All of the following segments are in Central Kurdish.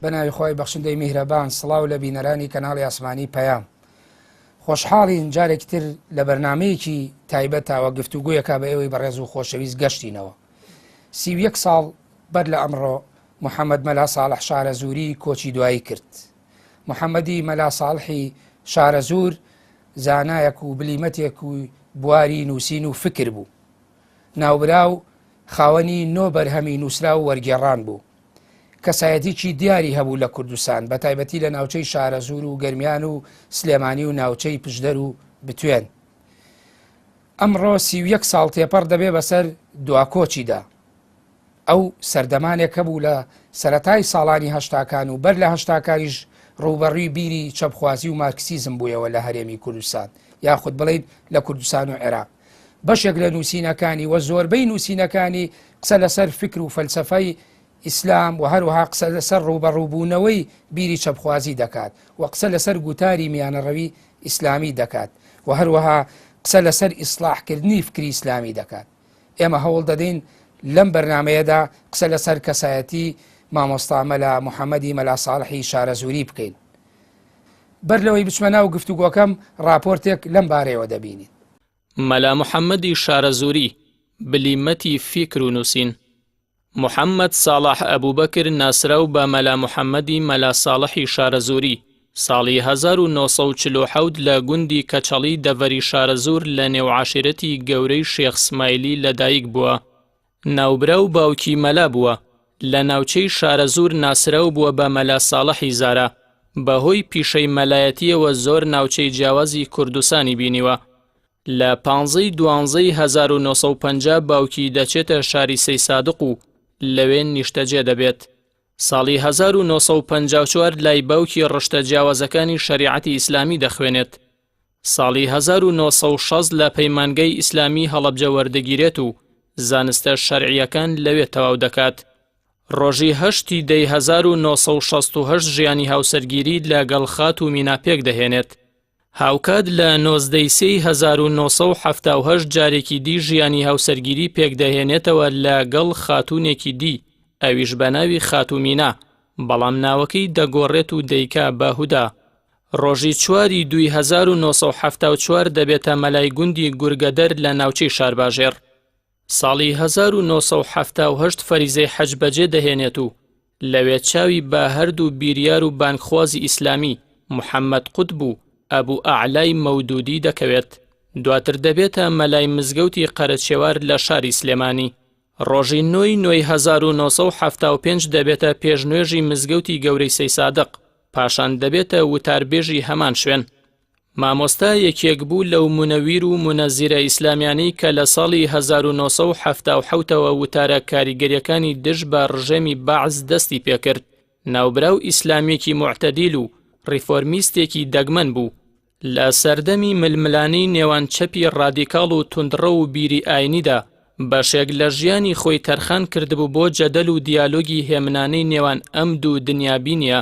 بەناوی خۆی بەخشندەی میهرەبان سڵاو لە بینەرانی کەناڵی ئاسمانی پەیام خۆشحاڵین جارێکتر لە بەرنامەیەکی تایبەتەوە گفتوگویەکە بە ئێوەی بەڕێز و خۆشەویست گەشتینەوە 31 ساڵ بەر لە ئەمڕۆ محەممەد مەلا ساڵح شارەزووری کۆچی دوایی کرد. محەممەدی مەلا ساڵحی شارەزوور زانایەک و بلیمەتێک و بواری نووسین و فکر بوو. ناوبراو خاوەنی نۆ بەرهەمی نووسرا و وەرگێڕان بوو. کەسایەتیی دیاری هەبوو لە کوردستان بە تایبەتی لە ناوچەی شارەزوور و گەرمیان و سلێمانی و ناوچەی پشدەر و بتوێن. ئەمڕۆ 31 ساڵ تێپەڕ دەبێ بەسەر دواکۆچیدا. ئەو سەردەمانێک هەبوو لە سەرەتای ساڵانی هەشتاکان و بەر لە هەشتاکانیش ڕوبەڕووی بیری چەپخوازی و مارکسیزم بوویەوە لە هەرێمی کوردستان یاخود بڵێن لە کوردستان و عێراق. بەشێک لە نووسینەکانی و زۆربەی نووسینەکانی قسە لەسەر فکر و فەلسەفەی ئیسلام و هەروەها قسە لەسەر ڕوبەڕووبوونەوەی بیری چەپخوازی دەکات و قسە لەسەر گوتاری میانەڕەوی ئیسلامی دەکات و هەروەها قسە لەسەر ئیسلاحکردنی فکری ئیسلامی دەکات. ئێمە هەوڵ دەدەین لەم بەرنامەیەدا قسە لەسەر کەسایەتی مامۆستا مەلا محەممەدی مەلا ساڵحی شارەزووری بکەین. بەر لەوەی بچمە ناو گفتوگۆکەم راپۆرتێک لەم بارەیەوە دەبینین. مەلا محەممەدی شارەزووری بلیمەتی فیکر و نووسین. محەممەد ساڵح ئەبوبەکر ناسراو بە مەلا محەممەدی مەلا ساڵحی شارەزووری ساڵی 1940 لە گوندی کەچەڵی دەڤەری شارەزوور لە نێوعاشرەتی گەورەی شێخ اسماعیلی لەدایک بووە. ناوبرا و باوکی مەلا بووە. لە ناوچەی شارەزوور ناسراو بووە بە مەلا ساڵحی زارا. بەهۆی پیشەی مەلایەتیەوە زۆر ناوچەی جیاوازی کوردستانی بینیوە. لە 15/1950 باوکی دەچێتە شاری سەی سادق و لەوێن نیشتەجێ دەبێت. ساڵی 1954 لای باوکی ڕشتە جیاوازەکانی شەریعەتی ئیسلامی دەخوێنێت. ساڵی 1960 لە پەیمانگەی ئیسلامی هەڵەبجە وەردەگیرێت و زانستە شەرعیەکان لەوێ تەواو دەکات. ڕۆژی 8 دەی 1968 ژیانی هاوسەرگیری لەگەڵ خات و میناپێک دەهێنێت. هاوکات لە 1970 جارێکی دی ژیانی هاوسەرگیری پێک دەهێنێتەوە لەگەڵ خاتوونێکی دی ئەویش بە ناوی خاتومینا بەڵام ناوەکەی دەگۆڕێت و دەیکا بەهودا. ڕۆژی 4 1974 دەبێتە مەلای گوندی گورگەدەر لە ناوچەی شارباژێر. ساڵی 1970 فەریزەی حەج بەجێ دەهێنێت و لەوێ چاوی بە هەردوو بیریار و بانکخوازی ئیسلامی محەممەد قوتب و ئەبوو ئەعلای مەودودی دەکەوێت. دواتر دەبێتە مەلای مزگەوتی قەرەچێوار لە شاری سلێمانی. ڕۆژی 9 1975 دەبێتە پێشنوێژی مزگەوتی گەورەی سەی سادق پاشان دەبێتە وتاربێژی هەمان شوێن. مامۆستا یەکێک بوو لەو مونەویر و مونەزیرە ئیسلامیانەی کە لە ساڵی 1970ەوە وتارە کاریگەریەکانی دژ بە ڕژێمی بەعز دەستی پێکرد. ناوبراو ئیسلامیەکی معتەدیل و ڕیفۆرمیستێکی دەگمەن بوو. لە سەردەمی ململانەی نێوان چەپی ڕادیکاڵ و توندڕە و بیری ئاینیدا بەشێک لە ژیانی خۆی تەرخان کردبوو بۆ جەدەل و دیالۆگی هێمنانەی نێوان ئەمد و دنیابینیە.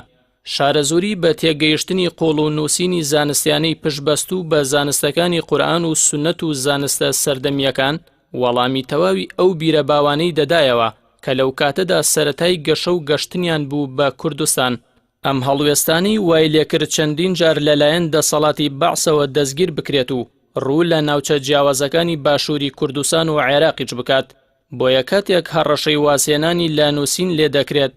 شارەزووری بە تێگەیشتنی قۆڵ و نووسینی زانستیانەی پشبەست و بە زانستەکانی قورئان و سونەت و زانستە سەردەمیەکان وەڵامی تەواوی ئەو بیرە باوانەی دەدایەوە کە لەو کاتەدا سەرەتای گەشە و گەشتنیان بوو بە کوردستان. ئەم هەڵوێستانەی وای لێکرد چەندین جار لەلایەن دەسەڵاتی بەعسەوە دەستگیر بکرێت و ڕوو لە ناوچە جیاوازەکانی باشووری کوردستان و عێراقیش بکات. بۆ یەکاتێک هەڕەشەی وازهێنانی لە نووسین لێ دەکرێت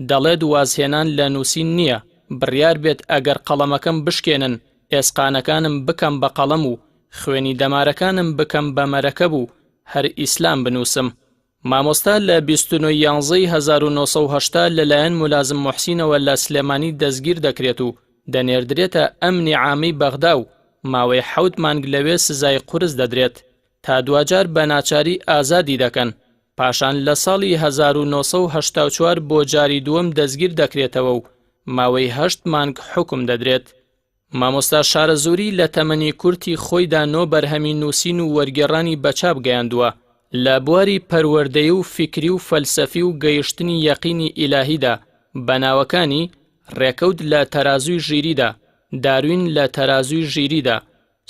دەڵێت وازهێنان لە نووسین نییە، بڕیار بێت ئەگەر قەڵەمەکەم بشکێنن ئێسقانەکانم بکەم بە قەڵەم و خوێنی دەمارەکانم بکەم بە مەرەکەب و هەر ئیسلام بنووسم. مامۆستا لە 29/1980 لەلایەن مولازم موحسینەوە لە سلێمانی دەستگیر دەکرێت و دەنێردرێتە ئەمنی عامی بەغدا و ماوەی 7 مانگ لەوێ سزای قورس دەدرێت تا دوجار بە ناچاری ئازادی دەکەن. پاشان لە ساڵی 1984 بۆ جاری دووەم دەستگیر دەکرێتەوە و ماوەی 8 مانگ حکم دەدرێت. مامۆستا شارەزووری لە تەمەنی کورتی خۆیدا نۆ بەرهەمی نووسین و وەرگێڕانی بەچاپ گەیاندووە. لە بواری پەروەردەیی و فیکری و فەلسەفی و گەیشتنی یەقینی ئیلاهیدا بەناوەکانی ڕێکەوت لە تەرازووی ژیریدا، داروین لە تەرازووی ژیریدا،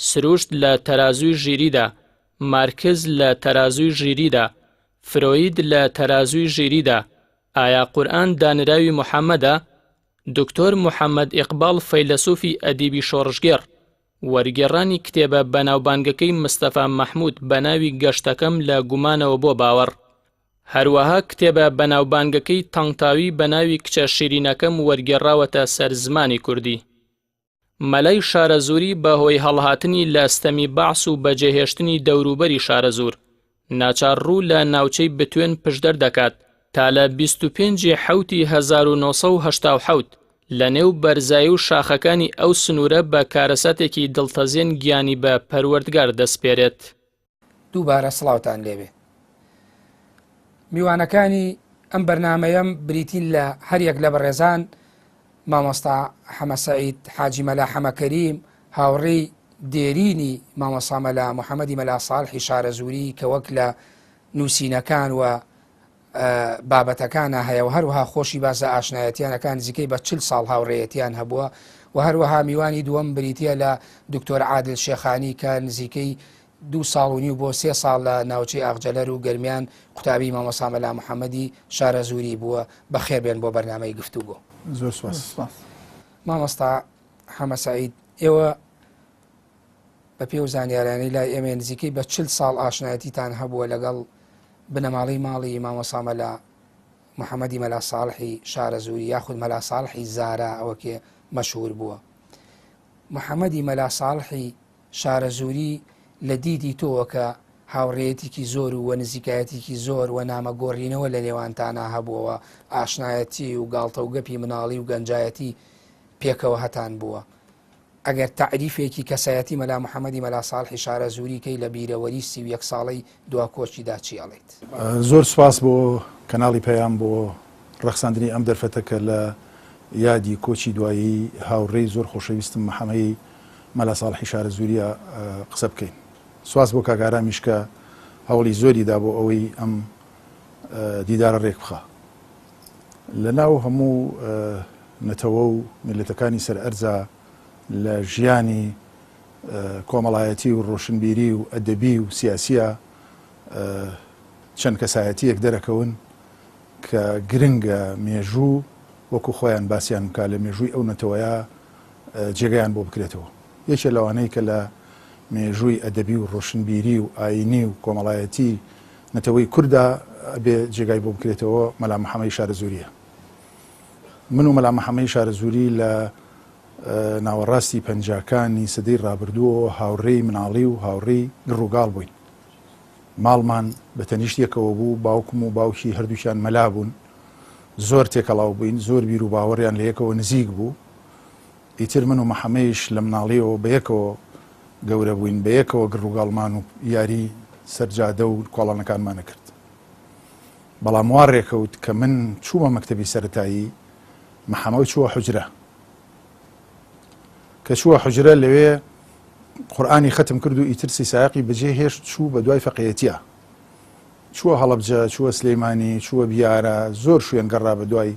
سروشت لە تەرازووی ژیریدا، مارکز لە تەرازووی ژیریدا، فرۆید لە تەرازووی ژیریدا، ئایا قورئان دانراوی محەممەدە، دکتۆر محەممەد ئیقباڵ فەیلسوفی ئەدیبی شۆڕژگێڕ وەرگێڕانی کتێبە بەناوبانگەکەی مستەفا مەحموود بە ناوی گەشتەکەم لە گومانەوە بۆ باوەڕ. هەروەها کتێبە بەناوبانگەکەی تەڭتاوی بە ناوی کچە شیرینەکەم وەرگێڕاوەتە سەر زمانی کوردی. مەلای شارەزووری بەهۆی هەڵهاتنی لە ستەمی بەعس و بەجێهێشتنی دەوروبەری شارەزوور ناچار ڕوو لە ناوچەی بتوێن پشدەر دەکات تا لە 25 حەوتی 1970 لە نێو بەرزایی و شاخەکانی ئەو سنوورە بە کارەساتێکی دڵتەزێن گیانی بە پەروەردگار دەسپێرێت. دووبارە سڵاوتان لێبێ. میوانەکانی ئەم بەرنامەیەم بریتین لە هەریەک لە بەڕێزان مامۆستا حەمە سەعید حاجی مەلا حەمەکەریم هاوڕێی دێرینی مامۆستا مەلا محەممەدی مەلا ساڵحی شارەزووری کە وەک لە نووسینەکان و بابەتەکانە هەیە و هەروەها خۆشی بازە ئاشنایەتیانەکان نزیکەی بە 40 ساڵ هاوڕێیەتیان هەبووە و هەروەها میوانی دووەم بریتە لە دکتۆر عادل شێخانی کە نزیکەی 2 ساڵ و نیو بۆ 3 ساڵ لە ناوچەی ئاغجەلەر و گەرمیان قوتابی مامۆستا مەلا محەممەدی شارەزووری بووە. بەخێر بێن بۆ بەرنامەی گفتوگۆ. زۆر سپاس. مامۆستا حەمە سەعید، ئێوە بە پێ و زانیارانەی لای ئێمە نزیکەی بە 40 ساڵ ئاشنایەتیتان هەبووە لەگەڵ بنەماڵی ماڵی مامۆستا مەلا محەممەدی مەلا ساڵحی شارەزووری یاخود مەلا ساڵحی زارا ئەوەکێ مەشهور بووە. محەممەدی مەلا ساڵحی شارەزووری لە دیدی تۆوە کە هاوڕێیەتێکی زۆر و نزیکایەتێکی زۆر و نامەگۆڕینەوە لە نێوانتانە هەبووەوە، ئاشنایەتی و گاڵتە و گەپی مناڵی و گەنجایەتی پێکەوە هەتان بووە. ئەگەر تعریفێکی کەسایەتی مەلا محەممەدی مەلا ساڵحی شارەزووری کەی لە بیرەوەری 31 ساڵەی دوا کۆچیدا چی ئەڵێیت؟ زۆر سپاس بۆ کەناڵی پەیام بۆ ڕەخساندنی ئەم دەرفەتە کە لە یادی کۆچی دوایی هاوڕێی زۆر خۆشەویستم محەممەدی مەلا ساڵحی شارەزووریە قسە بکەین. سواس بۆ کاگارامیش کە هەوڵی زۆری دا بۆ ئەوەی ئەم دیدارە ڕێک بخە. لە ناو هەموو نەتەوە و میلەتەکانی سەر ئەرزە لە ژیانی کۆمەڵایەتی و ڕۆشنبیری و ئەدەبی و سیاسیە چەند کەسایەتیەک دەرەکەون کە گرنگە مێژوو وەکو خۆیان باسییان بکە لە مێژووی ئەو نەتەوەیە جێگەیان بۆ بکرێتەوە. یەکێ لەوانەی کە لە مێژووی ئەدەبی و ڕۆشنبیری و ئاینی و کۆمەڵایەتی نەتەوەی کووردا بێ جێگای بۆ بکرێتەوە مەلا محەممەدی شارەزووریە. من و مەلا محەممەدی شارەزووری لە ناوەڕاستی پەنجاکانی سەدەی ڕابردووە هاوڕێی مناڵی و هاوڕێی گڕووگاڵ بووین. ماڵمان بە تەنیشت یەکەوە بوو، باوکم و باوکی هەردووکیان مەلا بوون، زۆر تێکەڵاو بووین، زۆر بیر و باوەڕیان لە یەکەوە نزیک بوو. ئیتر من و محەممەدیش لە مناڵیەوە بە یەکەوە گەورە بووین، بە یەکەوە گڕووگاڵمان و یاری سەرجادە و کۆڵانەکانمانە کرد. بەڵام وا ڕێکەوت کە من چوومە مەکتەبی سەرەتایی، محەممەد چووە حوجرە. کە چووە حوجرە لەوێ قورئانی ختم کرد و ئیتر سیسایەقی بەجێ هێشت، چوو بە دوای فەقیهەتیە، چووە هەڵەبجە، چووە سلەیمانی، چووە بیارە، زۆر شوێن گەڕا بە دوای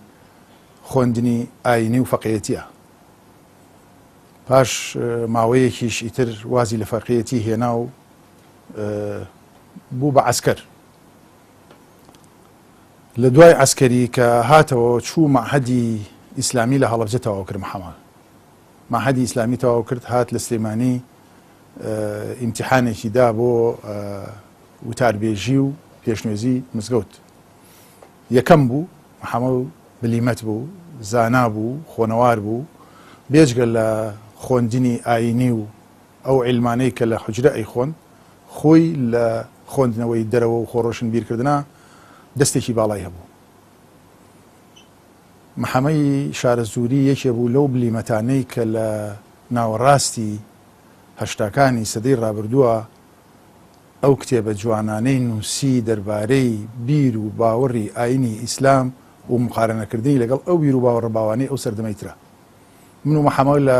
خوێندنی ئاینی و فەقیهەتیە. پاش ماوەیەکیش ئیتر وازی لە فەقیهەتی هێنا و بوو بە عەسکەر. لە دوای عەسکەری کە هاتەوە چوو مەعهەدی ئیسلامی لە هەڵەبجە تەواو کرد. محەممەد مەعهەدی ئیسلامی تەواو کرد، هات لە سلەیمانی ئیمتیحانێکی دا بۆ وتاربێژی و پێشنوێزی مزگەوت. یەکەم بوو، محەممەد بلیمەت بوو، زانا بوو، خۆنەوار بوو، بێجگە لە خوێندنی ئاینی و ئەو عیلمانەی کە لە حوجرە ئەیخۆن، خۆی لە خوێندنەوەی دەرەوە و خۆڕۆشن بیرکردنا دەستێکی باڵای هەبوو. محەممەدی شارەزووری یەکێ بوو لەو بلیمەتانەی کە لە ناوەڕاستی هەشتاکانی سەدەی ڕابردووە ئەو کتێبە جوانانەی نووسی دەربارەی بیر و باوەڕی ئاینی ئیسلام و مقارنەکردنی لەگەڵ ئەو بیر و باوەڕە باوانەی ئەو سەردەمەیترا. من و محەممەد لە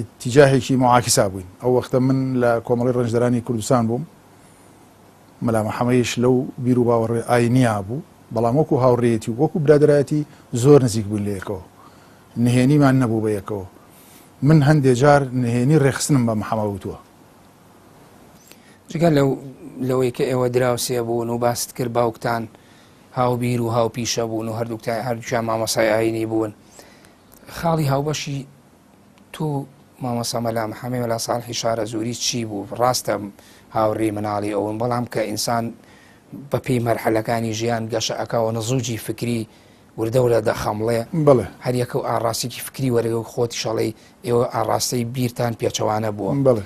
اتجاهێکی معاکسا بووین. ئەو وەختە من لە کۆمەڵی ڕەنجدەرانی کوردستان بووم، مەلا محەممەدیش لەو بیر و باوەڕی ئاینیا بوو، بەڵام وەکو هاوڕێیەتی و وەکو برادەرایەتی زۆر نزیک بووین لە یەکەوە، نهێنیمان نەبوو بە یەکەوە. من هەندێک جار نهێنی ڕێخستنم بە محەممەد وتووە. جگە لەوەی کە ئێوە دراوسێ بوون و باست کرد باوکتان هاوبیر و هاوپیشە بوون و هەردووکیان مامۆسای ئاینی بوون، خاڵی هاوبەشی تو مامۆستا مەلا محەممەد مەلا ساڵحی شارە زووری چی بوو؟ ڕاستە هاوڕێی مناڵی ئەوم، بەڵام کە ئینسان بە پێی مەرحەلەکانی ژیان گەشە ئەکاوە نزوجی فکری وردەورە دەخەمڵێ بڵێ هەریەکە و ئاڕاستێکی فکری وەرەگە و خۆتی شەڵی ئێوە ئاڕاستەی بیرتان پێچەوانە بووە. بڵێ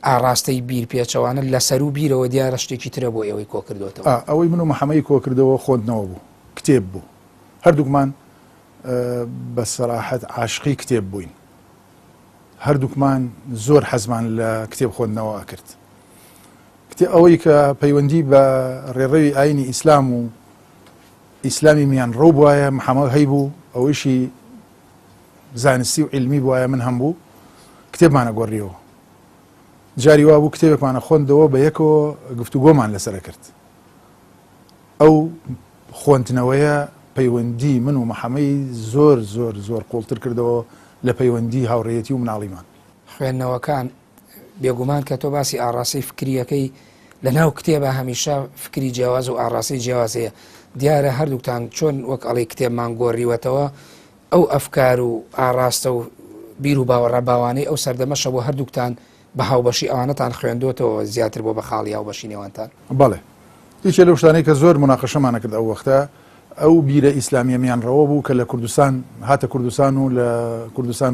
ئاڕاستەی بیر پێچەوانە لەسەر و بیرەوە دیارە شتێکی ترە بۆ ئێوەی کۆ کردوێتەوە. ئەوەی من و محەممەدی کۆ کردەوە خۆندنەوە بوو، کتێب بوو، هەردووکمان بە سەراحەت عاشقی کتێب بووین، هەردووکمان زۆر حەزمان لە کتێب خۆندنەوە کرد. ئەوەی کە پەیوەندی بە ڕێڕەوی ئاینی ئیسلام و ئیسلامی میان ڕۆ بواە محەممەد هەیبوو، ئەوەیشی زانستی و علمی بواە من هەم بوو، کتێبمانە گۆڕیەوە. جاری وا بوو کتێبێکمانە خوێندەوە بە یەکەوە گفتوگۆمان لەسەرە کرد. ئەو خوێندنەوەیە پەیوەندی من و محەممەدی زۆر زۆر زۆر قوڵتر کردەوە لە پەیوەندی هاوڕێیەتی و مناڵیمان. خوێندنەوەکان بێگومان کە تۆ باسی ئاڕاستی فکریەکەی لە ناو کتێبە هەمیشە فکری جیاواز و ئاڕاستی جیاوازەیە. دیارە هەردووکتان چۆن وەک ئەڵی کتێبمان گۆڕیوەتەوە ئەو ئەفکار و ئاڕاستە و بیر و باوەڕە باوانەی ئەو سەردەمەشە بۆ هەردووکتان بە هاوبەشی ئەوانەتان خوێندوەتەوە زیاتر بۆ بە خاڵی هاوبەشی نێوانتان. بەڵێ هیچ لەو شتانەی کە زۆر مناقەشەمانە کرد ئەو وەختە ئەو بیرە ئیسلامیە میان ڕەوە بوو کە لە کوردستان هاتە کوردستان و لە کوردستان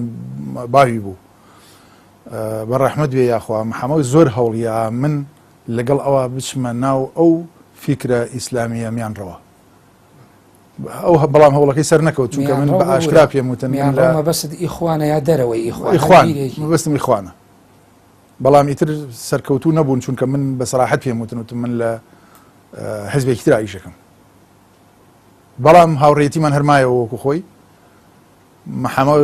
باوی بوو. بەڕەحمەت بێ یاخوا محەممەد زۆر هەوڵیا من لەگەڵ ئەوە بچمە ناو ئەو فیکرە ئیسلامیە میان ڕەوە. ئەو بەڵام هەوڵەکەی سەر نەکەوت چونکە من بە ئاشکرا پێم وتن بەست ئیخوانە یا دەرەوەی بەستم ئیخوانە، بەڵام ئیتر سەرکەوتو نەبوون چونکە من بە سەراحەت پێم وتن من لە حزبێکی تر ئایشەکەم. بەڵام هاوڕێیەتیمان هەرمایەوە وەکو خۆی. محەممەد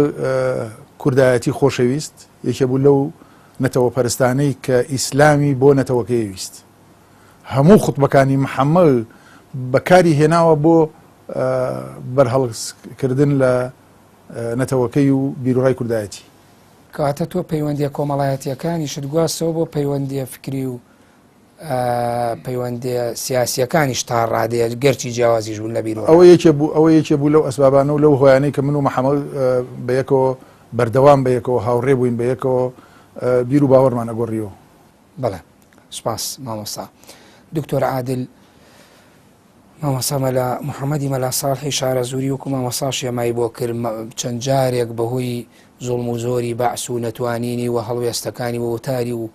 کوردایەتی خۆشەویست، یەکێ بوو لەو نەتەوە پەرستانەی کە ئیسلامی بۆ نەتەوەکەی ویست. هەموو خوتبەکانی محەممەد بەکاری هێناوە بۆ بەرهەڵکردن لە نەتەوەکەی و بیرۆڕای کوردایەتی. کەواتە تۆ پەیوەندیە کۆمەڵایەتیەکانی شت گواستەوە بۆ پەیوەندیە فکری و پەیوەندیە سیاسیەکانیش تا ڕادەیە گەرچی جیاوازیش بوون لە بیرۆ. ئەوە یەکێ بوو لەو ئەسبابانە و لەو هۆیانەی کە من و محەممەد بە یەکەوە بەردەوام بە یەکەوە هاوڕێ بووین بە یەکەوە بیر و باوەڕمان ئەگۆڕیەوە. بەڵێ سپاس مامۆستا. دکتۆر عادل، مامۆستا مەلا محەممەدی مەلا ساڵحی شارە زووری وەکو مامۆستاشی ئەمای بۆ کرد چەند جارێک بەهۆی زوڵم و زۆری بەعس و نەتوانینی و هەڵوێستەکانی و وتاری و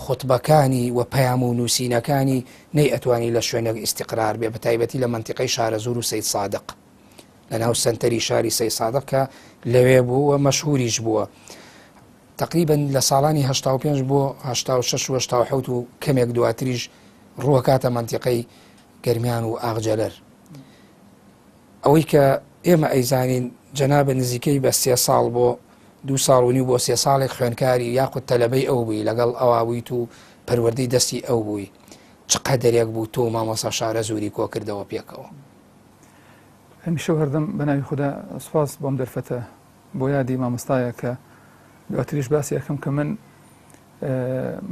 خوتبەکانی و پەیام و نووسینەکانی نەی ئەتوانی لە شوێنێک ئیستیقرار بێ، بە تایبەتی لە منتیقەی شارە زوور و سەید سادق لە ناو سنتەری شاری سەید سادق کە لەوێ بوو و مەشهوریش بووە. تقریبن لە ساڵانی 85 بۆ 86 و 87 و کەمێک دواتریش ڕووەکاتە منتیقەی گەرمیان و ئاغجەلەر. ئەوەی کە ئێمە ئەیزانین جەنابە نزیکەی بە 3 ساڵ بۆ 2 ساڵ و نیو بۆ 3 ساڵێک خوێنکاری یاخود تەلەبەی ئەو بووی، لەگەڵ ئەوا بوویت و پەروەردەی دەستی ئەو بووی. چقە دەرێک بوو تۆ مامۆستا شارە زووری کۆ کردەوە پێکەوە؟ هەمیشە هەردەم بەناوی خوددا سوپاس بۆم دەرفەتە بۆ یادی مامۆستایە کە دواتریش باسی یەکەم کە من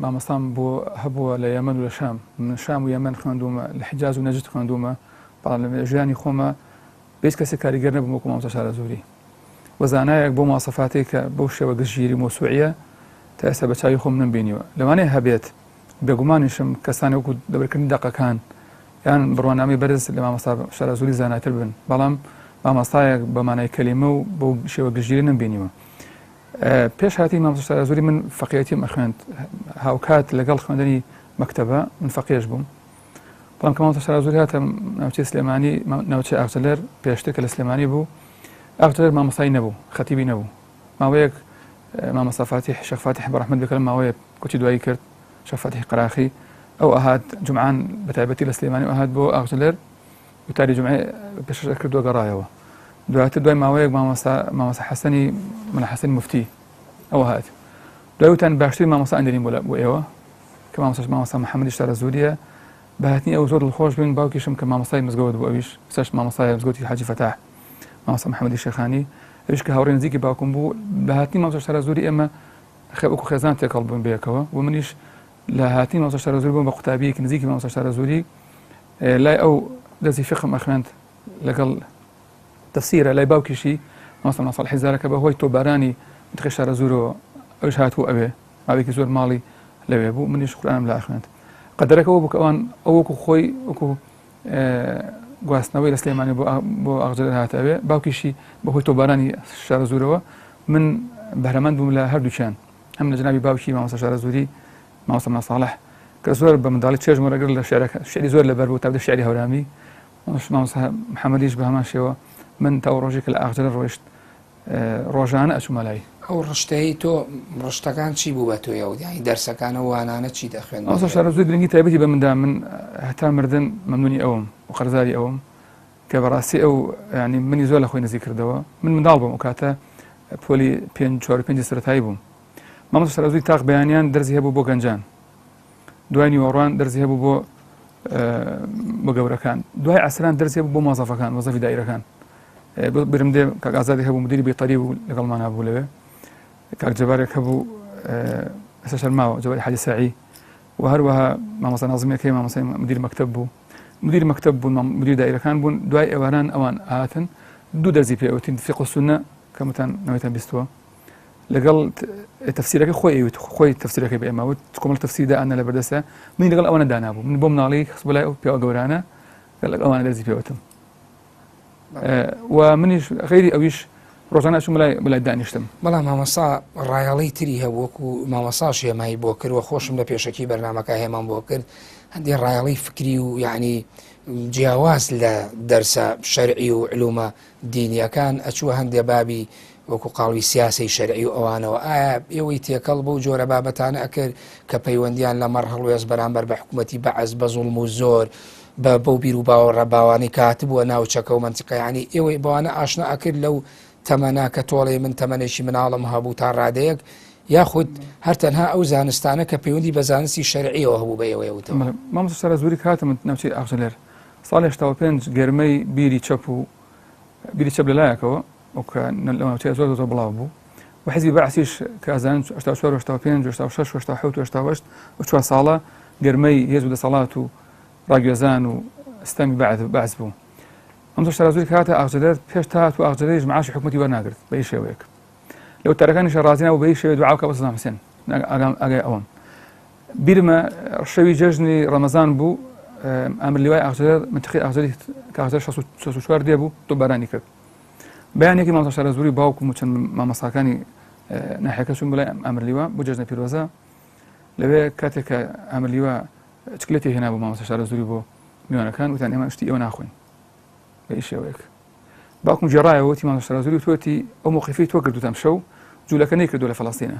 مامۆستام بۆ هەبووە لە یەمەن و لە شام. من شام و یەمەن خوێندومە، لە حیجاز و نەجد خوێندومە، بەڵام لە ژیانی خۆمە بێت کەسێک کاریگەر نەبووم وەکو مامۆستا شارە زووری. وەزانایەک بۆ مواصفاتی کە بەو شێوە گشتگیری مۆسوعیە تا ئێستا بە چاوی خۆم نەمبینیوە. لەوانەیە هەبێت بێگومانیشم کەسانی وەکو دەبرکردنی دەقەکان یان بڕوانامی بەرز لە مامۆستا شارە زووری زاناتر بن، بەڵام مامۆستایەک بە مانای کەلیمە و بەو شێوە گشتگیری نەمبینیوە. پێش هاتی مامۆستا شارە زووری من فەقیهەتیم ئەخوێند، هاوکات لەگەڵ خوێندنی مەکتەبە من فەقیهش بووم. بەڵام کە مامۆستا شارە زووری هاتە ناوچەی سلێمانی، ناوچەی ئاغجەلەر پێشتر کە لە سلێمانی بوو، ئاغجەلەر مامۆستای نەبوو، خەتیبی نەبوو. ماوەیەک مامۆستا فاتح شێخ فاتح بەڕەحمەت بێ کە ماوەیە کوتی دوایی کرد، شێخ فاتح قەراخی، ئەو ئەهات جومعان بەتایبەتی لە سلێمانی و ئەهات بۆ ئاغجەلەر وتاری جومعێ پێشەش کردووە گەڕایەوە. دواتر دوای ماوەیەک مامۆستا حەسەنی مەلا حەسەنی موفتی ئەوە هات. دوای وتان باشترین مامۆستا ئەندێنین بۆ ئێوە کە مامۆستا محەممەدی شارە زووریە، بەهاتنی ئەو زۆر دڵخۆش بووین. باوکیشم کە مامۆستای مزگەوت بوو، ئەویش سەرش مامۆستای مزگەوتی حاجی فەتاح، مامۆستا محەممەدی شێخانی، ئەویش کە هاوڕێی نزیکی باوکم بوو. بەهاتنی مامۆستا شارە زووری ئێمە وەکو خێزان تێکەڵ بووین بەیەکەوە، و منیش لە هاتنی مامۆستا شارە زووری بووم بە قوتابیەکی نزیکی مامۆستا شارە زووری. لای ئەو دەرسی فقهم ئەخوێند لەگەڵ تفسيرە لای باوکیشی مامۆستا ساڵحی زارەکە بەهۆی تۆبارانی منتیقەی شارە زوورەوە ئەوش هاتووە ئەوێ ماوەیەکی زۆر ماڵی لەوێ بوو منیش قورئانم لا خوێند قەدەرەکەەوە بوو کە ئەوان ئەوەکو خۆی وەکو گواستنەوەی لە سلێمانی بۆ ئاغجەر هاتەوێ باوکیشی بەهۆی تۆبارانی شارە زوورەوە من بەهرەمەند بووم لە هەردووچیان هەم لە جنابی باوکی مامۆستا شارە زووری مامۆستا ساڵح کە زۆر بە منداڵی چێژم ڕەگەر لە شعری زۆر لەبەر بوو تا بدە شعری هەورامی مامۆستا محەممەدیش بە هەمان شێوە من تا ڕۆژێک لە ئاغجەر ڕۆیشت ڕۆژانە ئەچوومە لای ئەو ڕشتەی تۆ ڕشتەکان چی بوو بە تۆیەوە یانی دەرسەکانە وانانە چی دەخوێن مامۆستا شارە زووری گرنگی تایبەتی بە مندا من هەتا مردن مەمنونی ئەوم و قەرزاری ئەوم کە بەڕاستی ئەو ینی منی زۆر لە خۆی نزیک کردەوە من منداڵ بووم و کاتە پۆلی 4 سەرەتایی بووم مامۆستا شارە زووری تاق بەیانیان دەرزی هەبوو بۆ گەنجان دوای نیوەڕوان دەرزی هەبوو بۆ گەورەکان دوای عەسران دەرزی هەبوو بۆ مۆزەفەکان وەزەفی دایرەکان برم دێ کاک ئازادی هەبوو مدیری بێتەری بوو لەگەڵمان هەبوو لەوێ کاک جەبارێک هەبوو ئێستا شەرماوە جەباری حاجی ساعی و هەروەها مامۆستا نازمیەکەی مامۆستای مدیر مەکتەب بوو مدیر مەکتەب بوون مدیر دایرەکان بوون دوای ئێواران ئەوان هاتن دوو دەرزی پێوتین فقه و سونە کە وتان نەوەیتان بیستووە لەگەڵ تەفسیرەکەی خۆی تەفسیرەکەی بە ئێمە وت کۆمەڵ تەفسیردا ئەنە لە بەردەستە من لەگەڵ ئەوانە دانابوو من بۆ مناڵی خست بەلای ئەو پیاوە گەورانە لەگەڵ ئەوانە دەرزی پێوتم و منیش غیری ئەویش ڕۆژانە ئەچووم بەلای دانیشتم بەڵام مامۆستا ڕایەڵی تری هەبوو وەکو مامۆستاش هێمایی بۆ کرد و خۆشم لە پێشەکی بەرنامەکە هێمان بۆ کرد هەندێک ڕایەڵی فکری و یعنی جیاواز لە دەرسە شەرعی و علومە دینیەکان ئەچووە هەندێک بابی وەکو قاڵوی سیاسی شەرعی و ئەوانەوە ئایا ئێوەی تێکەڵ بۆ جۆرە بابەتانە ئەکرد کە پەیوەندیان لە مەرحەڵوێز بەرامبەر بە حکوومەتی بەعەز بە زوڵم و زۆر بەو بیر و باوەڕە باوانەی کاتبووە ناوچەکە و منتیقە یعنی ئێوەی بەوانە ئاشنا ئەکرد لەو تەمەنا کە تۆڵێ من تەمەنێکی مناڵم هەبوو تا ڕادەیەک یاخود هەر تەنها ئەو زانستانە کە پەیوەندی بە زانستی شەرعیەوە هەبوو بە ئێوەیەوتەوە مامۆستا شارە زووری کاتم ناوچەی ئاغجەر ساڵی 85 گەرمەی بیری چەپ و بیری چەپ لەلایەکەوە ئەوکە ناوچەی زۆر بڵاو بوو و حیزبی بەعسیش کە ئازان 84 85 86 87 88 و 4 ساڵە گەرمەی هێز و دەسەڵات و ڕاگوێزان و ستەمی بەعز بوو مامۆستا شارە زووری کاتە ئاغجەر پێش تا تو ئاغجەریش معاشی حکوومەتی وەرناگرت بە هیچ شێوەیەک لەو تارەکانیش ڕازی نەبوو بە هیچ شێوەیەک دوعاو کە بە سەدام حوسێن ئاگای ئەوەم بیرمە شەوی جەژنی ڕەمەزان بوو ئامر لیوای ئاغجەر منتیقەی ئاغجەری کە ئاغجەر 64 دێ بوو تۆبارانی کرد بەیانێکی مامۆستا شارە زووری باوکم و چەند مامۆستاکانی ناحیەکە چوون بەلای ئامر لیوا بۆ جەژنە پیرۆزە لەوێ کاتێک کە ئامر لیوا چکلێتی هێنا بوو مامۆستا شارە زووری بۆ میوانەکان وتیان ئێمە شتی ئێوە ناخۆین بە هیچ شێوەیەک باوکم جێڕایەوە وتی مامۆستا شارە زووری توێتی ئەو موقیفی تۆ کردوتەم شەو جوولەکە نەیکردووە لە فەڵەستینە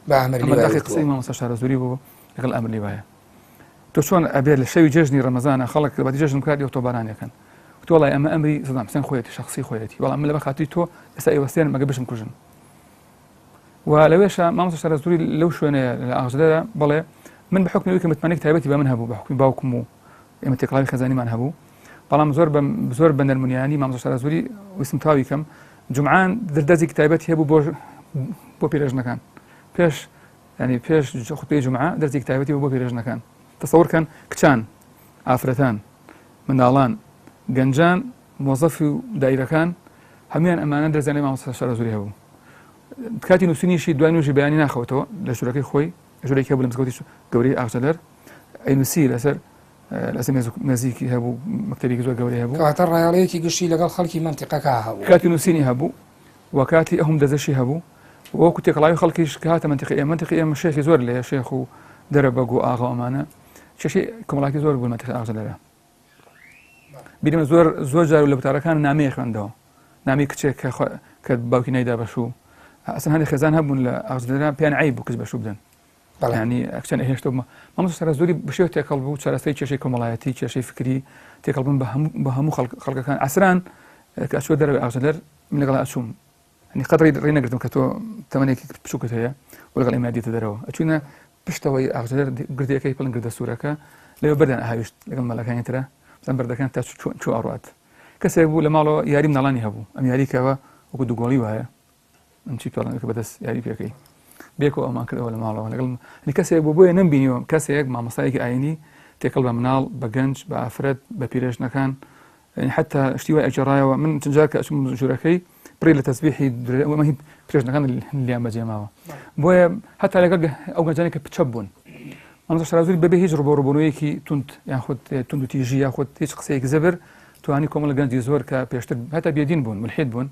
بە ئامر لیوای قسەی مامۆستا شارە زووری بۆ لەگەڵ ئامر لیوایە تۆ چۆن ئەبێت لە شەوی جەژنی ڕەمەزانە خەڵک باتی جەژن بکات و تۆبارانیەکەن وڵای ئەمە ئەمری سەدام حوسێن خۆیەتی شخصی خۆیەتی وەڵام من لەبەر خاتری تۆ ئێستا ئێوەستێن مەگە بشم کوژن و لەوێشە مامۆستا شارە زووری لەو شوێنەیە لە ئاغجەرە بەڵێ من بە حکمی کە متمانێک تایبەتی بە من هەبوو بە حکمی باوکم و ئێمە تێکڵاوی خەزانیمان هەبوو بەڵام زۆر بە نەرمونیانی مامۆستا شارە زووری ویستم تاوی کەم جومعان دەردەزێکی تایبەتی هەبوو بۆ پیرێژنەکان پێش ینی پێش خودپەی جومعە دەرزێکی تایبەتی بۆ پیرێژنەکان تەسەوڕکەن کچان ئافرەتان منداڵان گەنجان مۆزەفی و دایرەکان هەمویان ئەمانە دەرزیانی مامۆستا شارە زووری هەبوو کاتی نووسینیشی دوای نوێژی بەیانی ناخەوتەوە لە ژوورەکەی خۆی ژوورێکی هەبوو لە مزگەوتی گەورەی ئاغجەر ئەینووسی لەسەر مێزیکی هەبوو مەکتەبێکی زۆر گەورەی هەبوو کاتە ڕایەڵەیەکی گشتی لەگەڵ خەڵکی منتیقەکە هەبوو کاتی نووسینی هەبوو و کاتی ئەهم دەزەشی هەبوو وەکو تێکڵاوی خەڵکیش کە هاتە منتیقی ئێمە شێخی زۆر لێ شێخ و دەرەبەگ و ئاغا ئەمانە چێشی کۆمەڵایەتی زۆر بوون منتیقەی ئاغجەرە بیرمە زۆر جار و لە وتارەکان نامەیە خوێندەوە نامی کچێک کە باوکی نەیدا بەشوو ئەسن هەندێک خێزان هەبوون لە ئاغجەرە پیان عیب بوو کەس بەشوو بدەن ینی ئەکچەن هێشتا مامۆستا شارە زووری بەشێوە تێکەڵ بوو چارەسەی کێشەی کۆمەڵایەتی کێشەی فکری تێکەڵبوون بە هەموو خەڵکەکان عەسران کە ئەچووە دەرەوەی ئاغجەر من لەگەڵ ئەچووم ینی قەدری ڕێنەگرتم کە تۆ تەمەنێکی بچووکت هەیە و لەگەڵ ئێمە دیتە دەرەوە ئەچوونە پشتەوەی ئاغجەر گردیەکەی پڵن گردە سوورەکە لەوێ بەردان ئاهاویشت لەگەڵ مەلەکانی ترە بەردەکان تا چوو ئاڕات کەسێک بوو لە ماڵەوە یاری مناڵانی هەبوو ئەم یاریکەوە وەکو دووگۆڵی وایە ئەم چی پێڵانەکە بەدەست یاری پێکەی بێکەوە ئەمان کردەوە لە ماڵەوە لەگەڵ کەسێک بۆ بۆیە نەمبینیەوە کەسێک مامۆستایەکی ئاینی تێکەڵ بە مناڵ بە گەنج بە ئافرەت بە پیرێژنەکان يعني حتى اشتوى أجرايا ومن تنجاك أشم جوركي بريلة تسبيحي وما هي بريش نكان اللي أما جماعة بويا حتى لقى أو جانك بتشبون أنا صار زوري ببي هيج ربوربونويكي تنت ياخد تنت تيجي ياخد هيج قصيك زبر تواني كومل جانجي زور كبيشتر حتى بيدين بون ملحد بون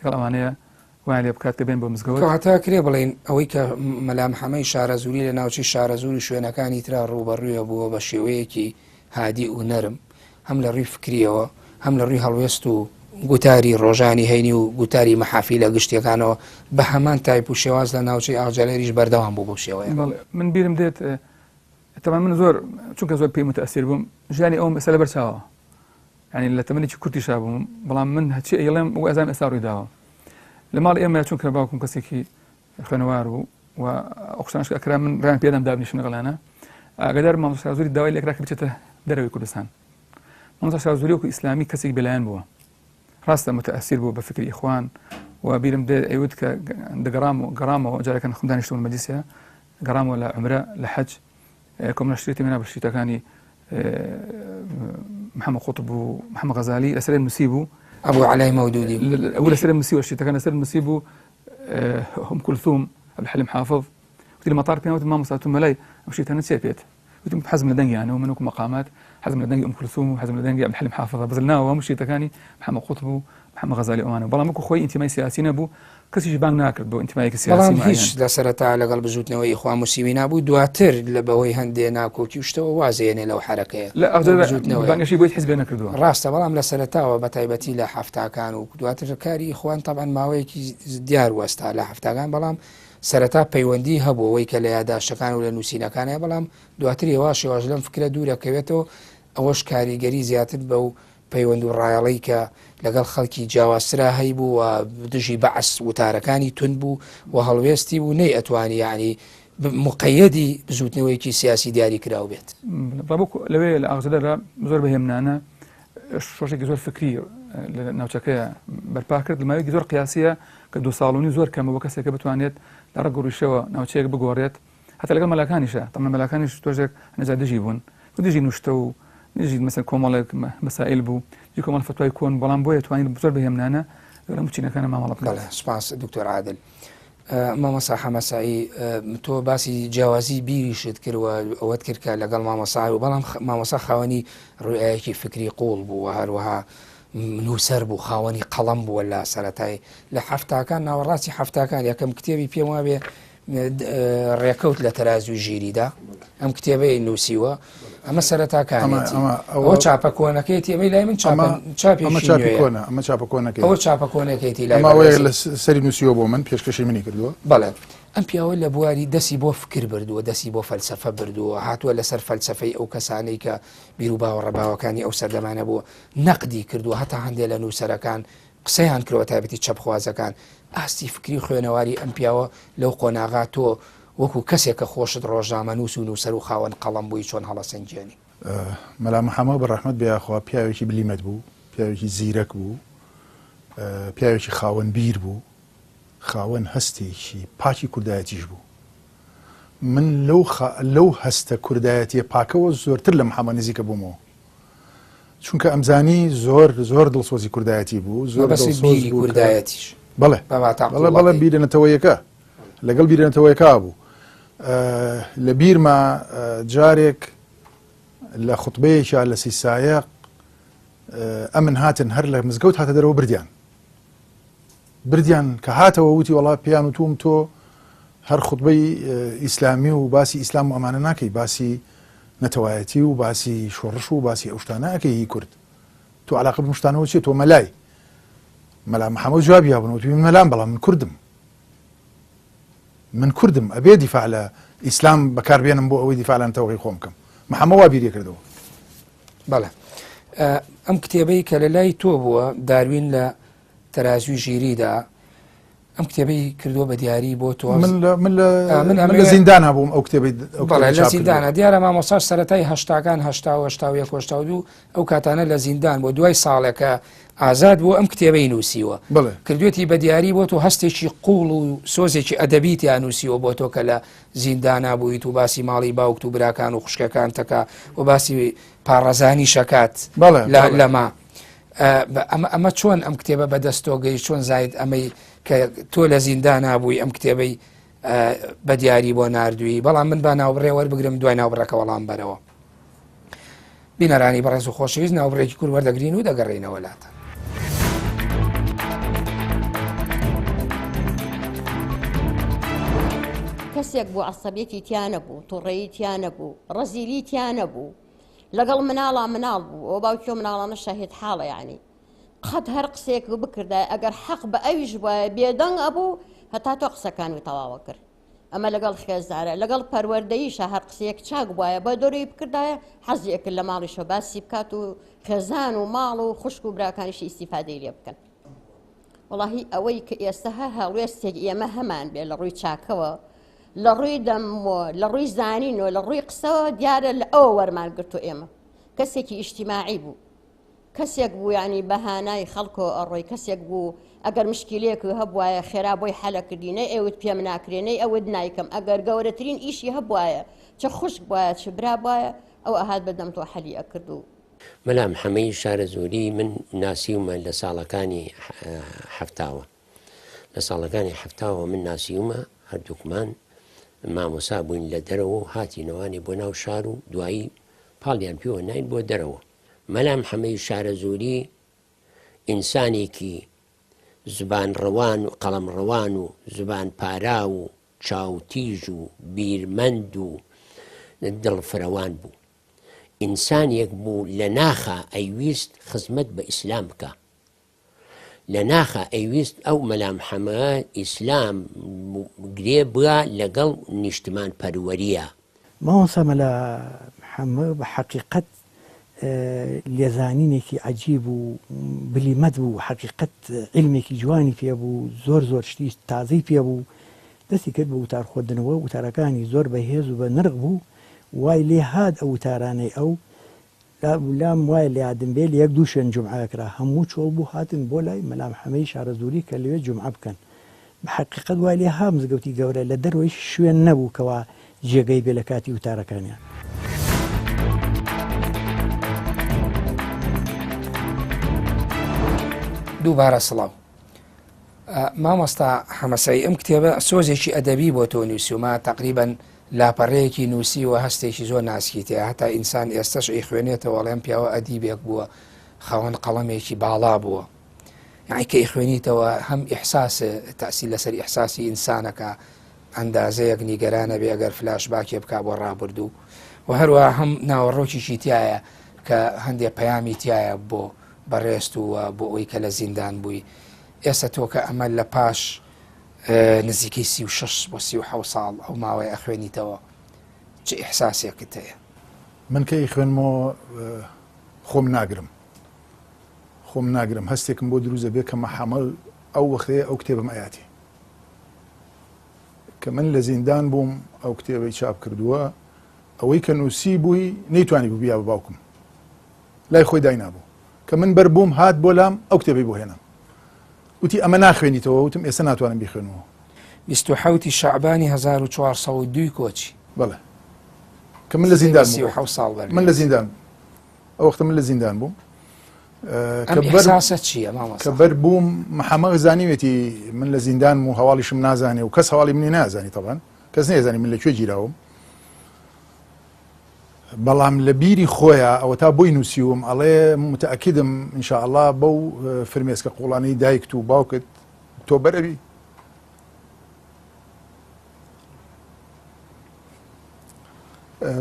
كلامانية وعلي بكات بين بمزجوت كهتا كريبلين أويك ملامح ما شعر زوري لنا وشي شعر زوري شو أنا كان يترى روبريو أبو بشويكي هادي ونرم هم لري فكرية هم لري هالويستو قتاري روجاني هيني وقتاري محافل قشتي كانوا بهمان تايب وشواز لنا وشي أرجاليش بردوام بو بوشيوه من بيرم ديت طبعا من زور شو كزور بي متأثر بهم جاني أوم مسألة برشاوة يعني اللي تمني شو كرتي شابهم بلا من هالشيء يلام وأزام أثار يداوا لما الإيام يشون كرباكم كسيكي خنوارو وأقصناش أكرام من ران بيدم دابني شنو غلانا قدر ما مصر زوري الدواء اللي أكراك بتشته دروي كردستان ما مصر زوري إسلامي كسيك بلان بوا راسته متأثر بوا بفكر إخوان وبيرم ده أيود كجرام وجاء كان خمدان يشتغل مجلسها جرام ولا عمرة لحج كم نشريت منها بالشتاء كاني محمد قطب ومحمد غزالي أسئلة المسيبو أبو علي مودودي أول أسئلة المسيبو الشتاء كان أسئلة المسيبو أم كلثوم عبد الحليم حافظ قلت لي مطار بينا ما مصاتهم ملاي مشيت أنا سيفيت قلت حزم الدنجي يعني ومنكم مقامات حزم الدنجي أم كلثوم وحزم الدنجي عبد الحليم حافظ بزلناه ومشيت كاني محمد قطب محمد غزالي أمانة والله مكو خوي انتماء سياسي نبو كسي جبان ناكر بو انتماء سياسي معين هیچ لسرتا لقلب زوتنا إخوان مسلمين أبو دواتر لبوي هندينا كوكي وشتوا وازين لو حركة لا أفضل بانك شيء بيت حزب نكر دوا راسته والله لسرتا وبتايبتي لا حفتا كانوا دواتر كاري إخوان طبعا ما ويكي ديار واستا لا حفتا كان بلام سرتا بيوندي هبو ويك ليادا شكان ولا نوسينا كان بلام دواتر يواشي واجلم فكرة دورة كويتو أوش كاري جري زياتر بو پەیوەند و ڕایەڵەیکە لەگەڵ خەڵکی جیاوازترا هەیبوو و دژی بەعس وتارەکانی تون بوو و هەڵوێستی بوو نەی ئەتوانی یعنی مقەیەدی بزوتنەوەیکی سیاسی دیاری کراو بێت. ڕابوو لەوەیە لە ئاغزەدەدا زۆر بەهێمنانە شۆشێکی زۆر فکری لە ناوچەکەیە بەرپا کرد لەماوەیەکی زۆر قیاسیە کە دو ساڵونی زۆر کەمە بۆ کەسێکە بتوانێت لە ڕەگ ڕووشەوە ناوچەیەک بگۆڕێت هەتا لەگەڵ مەلەکانیشە تەمە مەلەکانیش تۆژێک نەجا دژی بوون و دژی نوشتە و نجد مثلا كومالك مسائل بو جي كومال فتوى يكون بلان بويا تواني بزور بهمنانا ولا مشينا كان ما والله بلا سباس دكتور عادل ماما صاحة مسائي تو باسي جوازي بيريشت كروا او تكركا لقال ماما صاحي وبلان ماما صاح خواني رؤية فكري قول بو وهروها نوسر بو خواني قلم بو ولا سرتاي لحفتا كان ناوراسي حفتا كان ياكم كتابي بي ما بي ڕێکەوت لە تەرازوی ژیریدا ئەم کتێبەی نووسیوە ئەمە سەرەتاکانێتی ئەوە چاپە کۆنەکەیتی ئەمەی لای من ئەمە چاپە کۆنەکەی ئەوە چاپە کۆنەکەیتی لای لە سەری نووسیوە بۆ من پێشکەشی منی کردووە بەڵێ ئەم پیاوە لە بواری دەستی بۆ فکر بردووە دەستی بۆ فەلسەفە بردووە هاتووە لەسەر فەلسەفەی ئەو کەسانەی کە بیر و باوەڕەباوەکانی ئەو سەردەمانە بووە نەقدی کردووە هەتا هەندێک لە نووسەرەکان قسەیان کردوە تایبەتی چەپخوازەکان ئاستی فکری خوێنەواری ئەم پیاوە لەو قۆناغا تۆ وەکو کەسێک کە خۆشت ڕۆژنامە نووس و نووسەر و خاوەن قەڵەم بووی چۆن هەڵەسەنجێنی مەلا محەممەد بەڕەحمەت بێخوا پیاوێکی بلیمەت بوو پیاوێکی زیرەک بوو پیاوێکی خاوەن بیر بوو خاوەن هەستێکی پاکی کوردایەتیش بوو من لەو هەستە کوردایەتیە پاکەوە زۆرتر لە محەممەد نزیکە بوومەوە چونکە ئەمزانی زۆر دڵسۆزی کوردایەتی بوو زۆر بەسی کوردایەتیش بەڵێ بیرێنەتەوەیەکە لەگەڵ بیرێنەتەوەیەکا بوو لە بیرما جارێک لە خوتبەیەکە لە سیسایەق ئەمن هاتن هەر لە مزگەوت هاتە دەرەوە بردیان کە هاتەوە وتی وەڵا پیان وتوم تۆ هەر خوتبەی ئیسلامی و باسی ئیسلام و ئەمانە ناکەی باسی نەتەوایەتی و باسی شۆڕش و باسی ئەو شتانە ئەکەی هی کورد تۆ عەلاقە بەم شتانەوە چیە تۆ مەلای مەلا محەممەد جوابی هەبوونەوە من مەلام بەڵام من کوردم ئەبێ دیفاع لە ئیسلام بەکاربێنم بۆ ئەوەی دیفاع لە نەتەوەی خۆم بکەم محەممەد وا بیریە کردەوە بەڵێ ئەم کتێبەی کە لە لای تۆ بووە داروین لە تەرازوی ژیریدا ئەم کتێبەی کردووە بە دیاری بۆ تۆ من لە زیندان هەبووم ئەو کتێبەی لە زیندانە دیارە مامۆستا سەرەتای هەشتاکان ئەو کاتانە لە زیندان بۆ دوای ساڵێکە ئازاد بوو ئەم کتێبەی نووسیوە کردوێتی بە دیاری بۆ تۆ هەستێکی قوڵ و سۆزێکی ئەدەبیتیان نووسیوە بۆ تۆ کە لە زیندانا بوویت و باسی ماڵی باوکت و براکان و خوشکەکان تەکا و باسی پاڕەزانی شەکات لەما ئەمە چۆن ئەم کتێبە بەدەستۆگەی چۆن زاید ئەمەی کە تۆ لە زیندان نابووی ئەم کتێبەی بە دیاری بۆ نردووی بەڵام من با ناوبڕێ وەربگرم دوای ناوبڕەکە وەڵام بەرەوە بینەرانی بەڕێز و خۆشەویست ناوبڕێکی کورد وەردەگرین و دەگەڕێنەوە وڵاتە. کەسێک بوو عەسەبیەتی تیانە بوو، تووڕێیی تیانە بوو، ڕەزیلی تیانە بوو، لەگەڵ مناڵا مناڵ بوو، ئەو باوکیۆ مناڵانە شاهێد حاڵە یعنی قەت هەر قسێک بکردای ئەگەر حەق بە ئەویش وایە بێدەنگ ئەبوو هەتا تۆ قسەکانی تەواوە کرد. ئەمە لەگەڵ خێزارە لەگەڵ پەروەردەییشە هەر قسەیەک چاک وایە بە دۆرەی بکردایە حەزیەکرد لە ماڵیشە باسی بکات و خێزان و ماڵ و خوشک و براکانیشی ئیسیفادەی لێ بکەن. وەڵاهی ئەوەی کە ئێستا هەر هەڵوێستێک ئێمە هەمان بێ لە ڕووی چاکەوە لە ڕووی دەمەوە لە ڕووی زانینەوە لە ڕووی قسەوە دیارە لە ئەوە وەرمانگرتو ئێمە کەسێکی ئیجتیماعی بوو، کەسێک بوو ینی بەهانای خەڵکۆ ئەڕۆی کەسێک بوو ئەگەر مشکلەیەک هەبوایە خێرا بۆی حەلە کردینەی ئەوت پێم ناکرێنەی ئەوت نایکەم ئەگەر گەورەترین ئیشی هەبوایە چه خوشک وایە چ برا وایە ئەو ئەهات بەدەم تۆ حەلی ئەکرد و مەلا محەممەی شارە زۆری من ناسیومە لە ساڵەکانی هەفتاوە لە ساڵەکانی هەفتاوە من ناسیومە هەردووکمان مامۆسا بووین لە دەرەوە و هاتینەوانی بۆ ناو شار و دوایی پاڵیان پێوە نین بۆ دەرەوە. مەلا محەممەی شارە زۆری ئینسانێکی زبان ڕەوان و قەڵەم ڕەوان و زبان پارا و چاوتیژ و بیرمەند و دڵفرەوان بوو. ئینسانێک بوو لە ناخە ئەیویست خزمەت بە ئیسلام بکە، لە ناخە ئەیویست ئەو مەلا محەممەد ئیسلام گرێ بووە لەگەڵ نیشتمان پەروەریە. مامۆستا مەلا محەممەد بە حەقیقەت لێزانینێکی عەجیب و بلیمەت بوو، حەقیقەت علمێکی جوانی پێ بوو، زۆر زۆر شتی تازەی پێ بوو، دەستی کرد بە وتار خۆدنەوە وتارەکانی زۆر بەهێز و بە نرخ بوو، وای لێ هات ئەو وتارانەی ئەو لام وایە لە یادم بێ لە یەک دوو شوێن جومعەکرا هەموو چۆڵ بوو هاتن بۆ لای مەلا محەممەی شارە زۆری کە لەوێ جومعە بکەن. بە حەقیقەت وای لێ ها مزگەوتی گەورە لە دەروەی شوێن نەبوو کەوا جێگەی بێ لە کاتی وتارەکانیان. دووبارە سڵاو مامۆستا حەمەسایی ئەم کتێبە سۆزێکی ئەدەبی بۆ تۆ نووسیومە تقریبەن لاپەڕەیەکی نووسی و هەستێکی زۆر ناسکی تێ هەتا ئینسان ئێستش ئەی خوێنێتەوە وەڵێم پیاوە ئەدیبێک بووە خاوەن قەڵەمێکی باڵا بووە یعنی کە ئیخوێنیتەوە هەم ئیحساس تەسی لەسەر ئیحساسی ئینسانەکە ئەندازەیەک نیگەرانە بێ ئەگەر فلاش باکێ بک بۆ ڕابردوو و هەروە هەم ناوەڕۆکیشی تایە کە هەندێک پەیامی تایە بۆ بەڕێست و بۆ ئەوی کە لە زیندان بووی. ئێستا تۆ کە ئەمە لە پاش نزیکەی 36 بۆ 37 ساڵ ئەو ماوەی ئەخوێنیتەوە چ ئیحساسێکت هەیە؟ من کە خوێنمەوە خۆم ناگرم هەستێکم بۆ دروزە بێ کە مەحەمەڵ ئەو وەختەیە ئەو کتێبم ئاياتی کە من لە زیندان بووم ئەو کتێبەی چاپ کردووە ئەوەی کە نووسی بووی نەیتوانی بوو بیا بە باوکم لای خۆی دای نابوو کە من بەربووم هات بۆ لام ئەو کتێبەی بۆ هێنام وتی ئەمە ناخوێنیتەوە وتم ئێستا ناتوانم بیخوێنەوە. 27 شعبانی 1402 کۆچی بەڵێ کە من لە زیندان من لە زیندان ئەو وەختە من لە زیندان بووم ئەحساسە چییە مامۆستا؟ کە بەربووم محەممەد زانیوێتی من لە زیندان و هەواڵیشم نازانێ و کەس هەواڵی منی نازانی طبعاً کەس نێزانی من لەکوێ گیراوم بەڵام لە بیری خۆیە ئەوە تا بۆی نووسیوم ئەڵێ متەئەکیدم ئینشاءالله بەو فرمێسکە قوڵانەی دایکت و باوکت تۆ بەرەبی.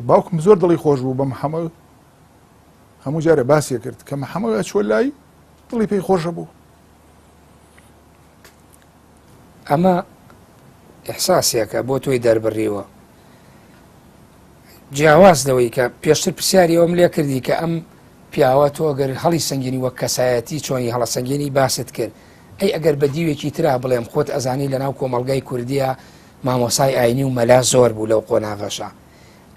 باوکم زۆر دڵی خۆش بوو بە محەممەد هەموو جارە باسیە کرد کە محەممەد ئەچوە لای دڵی پێی خۆشە بوو. ئەمە ئیحساسێکە بۆ تۆی دەربڕیوە جیاواز لەوەی کە پێشتر پرسیاری ئەوم لێ کردی کە ئەم پیاوە تۆ ئەگەر هەڵی سنگینی وەک کەسایەتی چۆنی هەڵە سنگینی باست کرد ئەی ئەگەر بە دیوێکی ترا بڵێم خۆت ئەزانی لەناو کۆمەڵگای کوردیە مامۆسای ئاینی و مەلا زۆر بوو لەو قۆناغەشە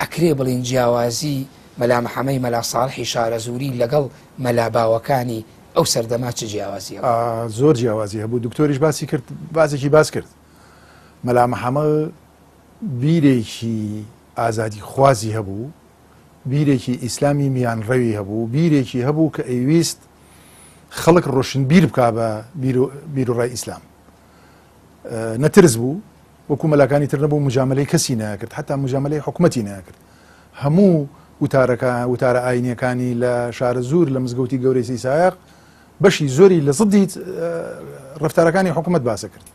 ئەکرێ بڵین جیاوازی مەلا محەممەی مەلا ساڵحی شارە زووری لەگەڵ مەلا باوەکانی ئەو سەردەما چ جیاوازیە؟ زۆر جیاوازی هەبوو دکتۆریش باسی کرد بازێکی باس کرد مەلا محەممەد بیرێکی ئازادی خوازی هەبوو بیرێکی ئیسلامی میان ڕەوی هەبوو بیرێکی هەبوو کە ئەیویست خەڵک ڕۆشنبیر بکا بە بیر و ڕای ئیسلام. نەترس بوو وەکو مەلاکانی تر نەبوو مجاملەی کەسی ناکرد حتا مجاملەی حکوومەتی ناکرد. هەموو وتارە ئاینیەکانی لە شارە زور لە مزگەوتی گەورەی سیسایق بەشی زۆری لە زدی ڕفتارەکانی حکوومەت باسە کرد.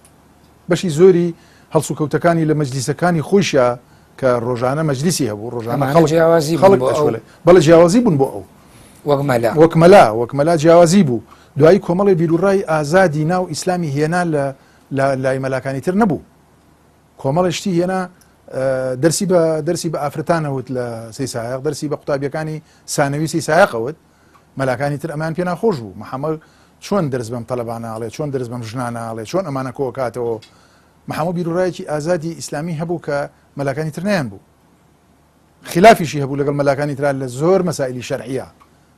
بەشی زۆری هەڵسو کەوتەکانی لە مەجلیسەکانی خۆشیە کە ڕۆژانە مەجلیسی هەبوو ڕۆژانە بەڵە جیاوازی بوون بۆ ئەو وەکمەلا جیاوازی بوو. دوایی کۆمەڵی بیرروڕای ئازادی ناو ئیسلامی هێنا لە لای مەلاکانی تر نەبوو. کۆمەڵشتی هێنا دەرسی بە ئافرەتانەوت لە سیسایق دەرسی بە قوتابیەکانی سانەوی سیسایقەوت مەلاکانی تر ئەمان پێ ناخۆش بوو. محەممەد چۆن دەرس بەم تەلەباناڵێ چۆن دەرس بەم ژناناڵێ چۆن ئەمانە کۆکاتەوە. محەممەد بیرروڕایەکی ئازادی ئیسلامی هەبوو کە مەلاکانی تر نیان بوو. خلافیشی هەبوو لەگەڵ مەلاکانی تررا لە زۆر مەسائلی شەرعیە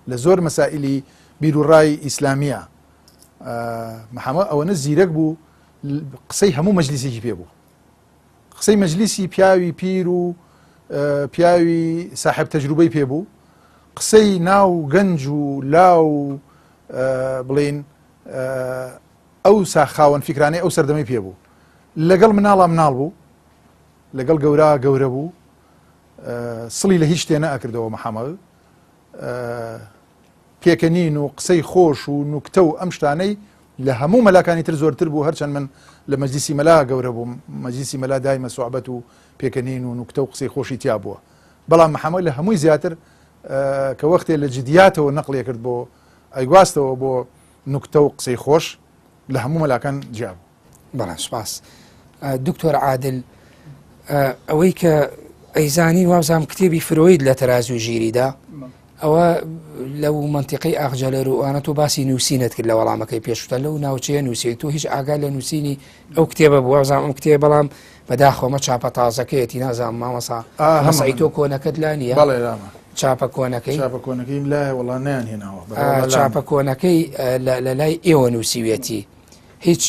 لە زۆر مەسائلی بیرروڕای ئیسلامیە. محەممەد ئەوەنە زیرەک بوو قسەی هەموو مەجلیسێکی پێ بوو. قسەی مەجلیسی پیاوی پیر و پیاوی ساحب تەجروبەی پێ بوو. قسەی ناو گەنج و لاو بڵێن ئەو ساخاوەن فیکرانەی ئەو سەردەمەی پێ بوو. لەگەڵ مناڵە مناڵ بوو لەگەڵ گەورە بوو سڵی لە هیچ شتێ نەئەکردەوە. محەممەد پێکەنین و قسەی خۆش و نوکتە و ئەم شتانەی لە هەموو مەلاکانی تر زۆرتر بوو. هەرچەند من لە مەجلیسی مەلا گەورە بووم مەجلیسی مەلا دایمە سوعبەت و پێکەنین و نوکتە و قسەی خۆشی تیا بووە. بەڵام محەممەد لە هەمووی زیاتر کە وەختێ لە جدیاتەوە نەقڵێ کرد بۆ ئەیگواستەوە بۆ نوکتە و قسەی خۆش لە هەموو مەلاکان جیاب. بەڵام سپاس. دکتۆر عادل ئەوەی کە ئەیزانی وابزانام کتێبی فرۆید لە تەرازوی ژیریدا ئەوە لەو منتیقی ئاخجەلەر و ئەوانە تۆ باسی نووسینت کرد لە وەڵامەکەی پێشتە لەو ناوچەیە نووسیت تۆ هیچ ئاگا لە نووسینی ئەو کتێبە بوو. وابزانام ئەم کتێب بەڵام بەداخۆمە چاپە تازەکەیەتی نازانام مامەسا هەمسایی تۆ کۆنەکەت لا نییە چاپە کۆنەکەی لای وەڵا نیان هێناوە چاپە کۆنەکەی لە لای ئێوە نووسیوێتی. هیچ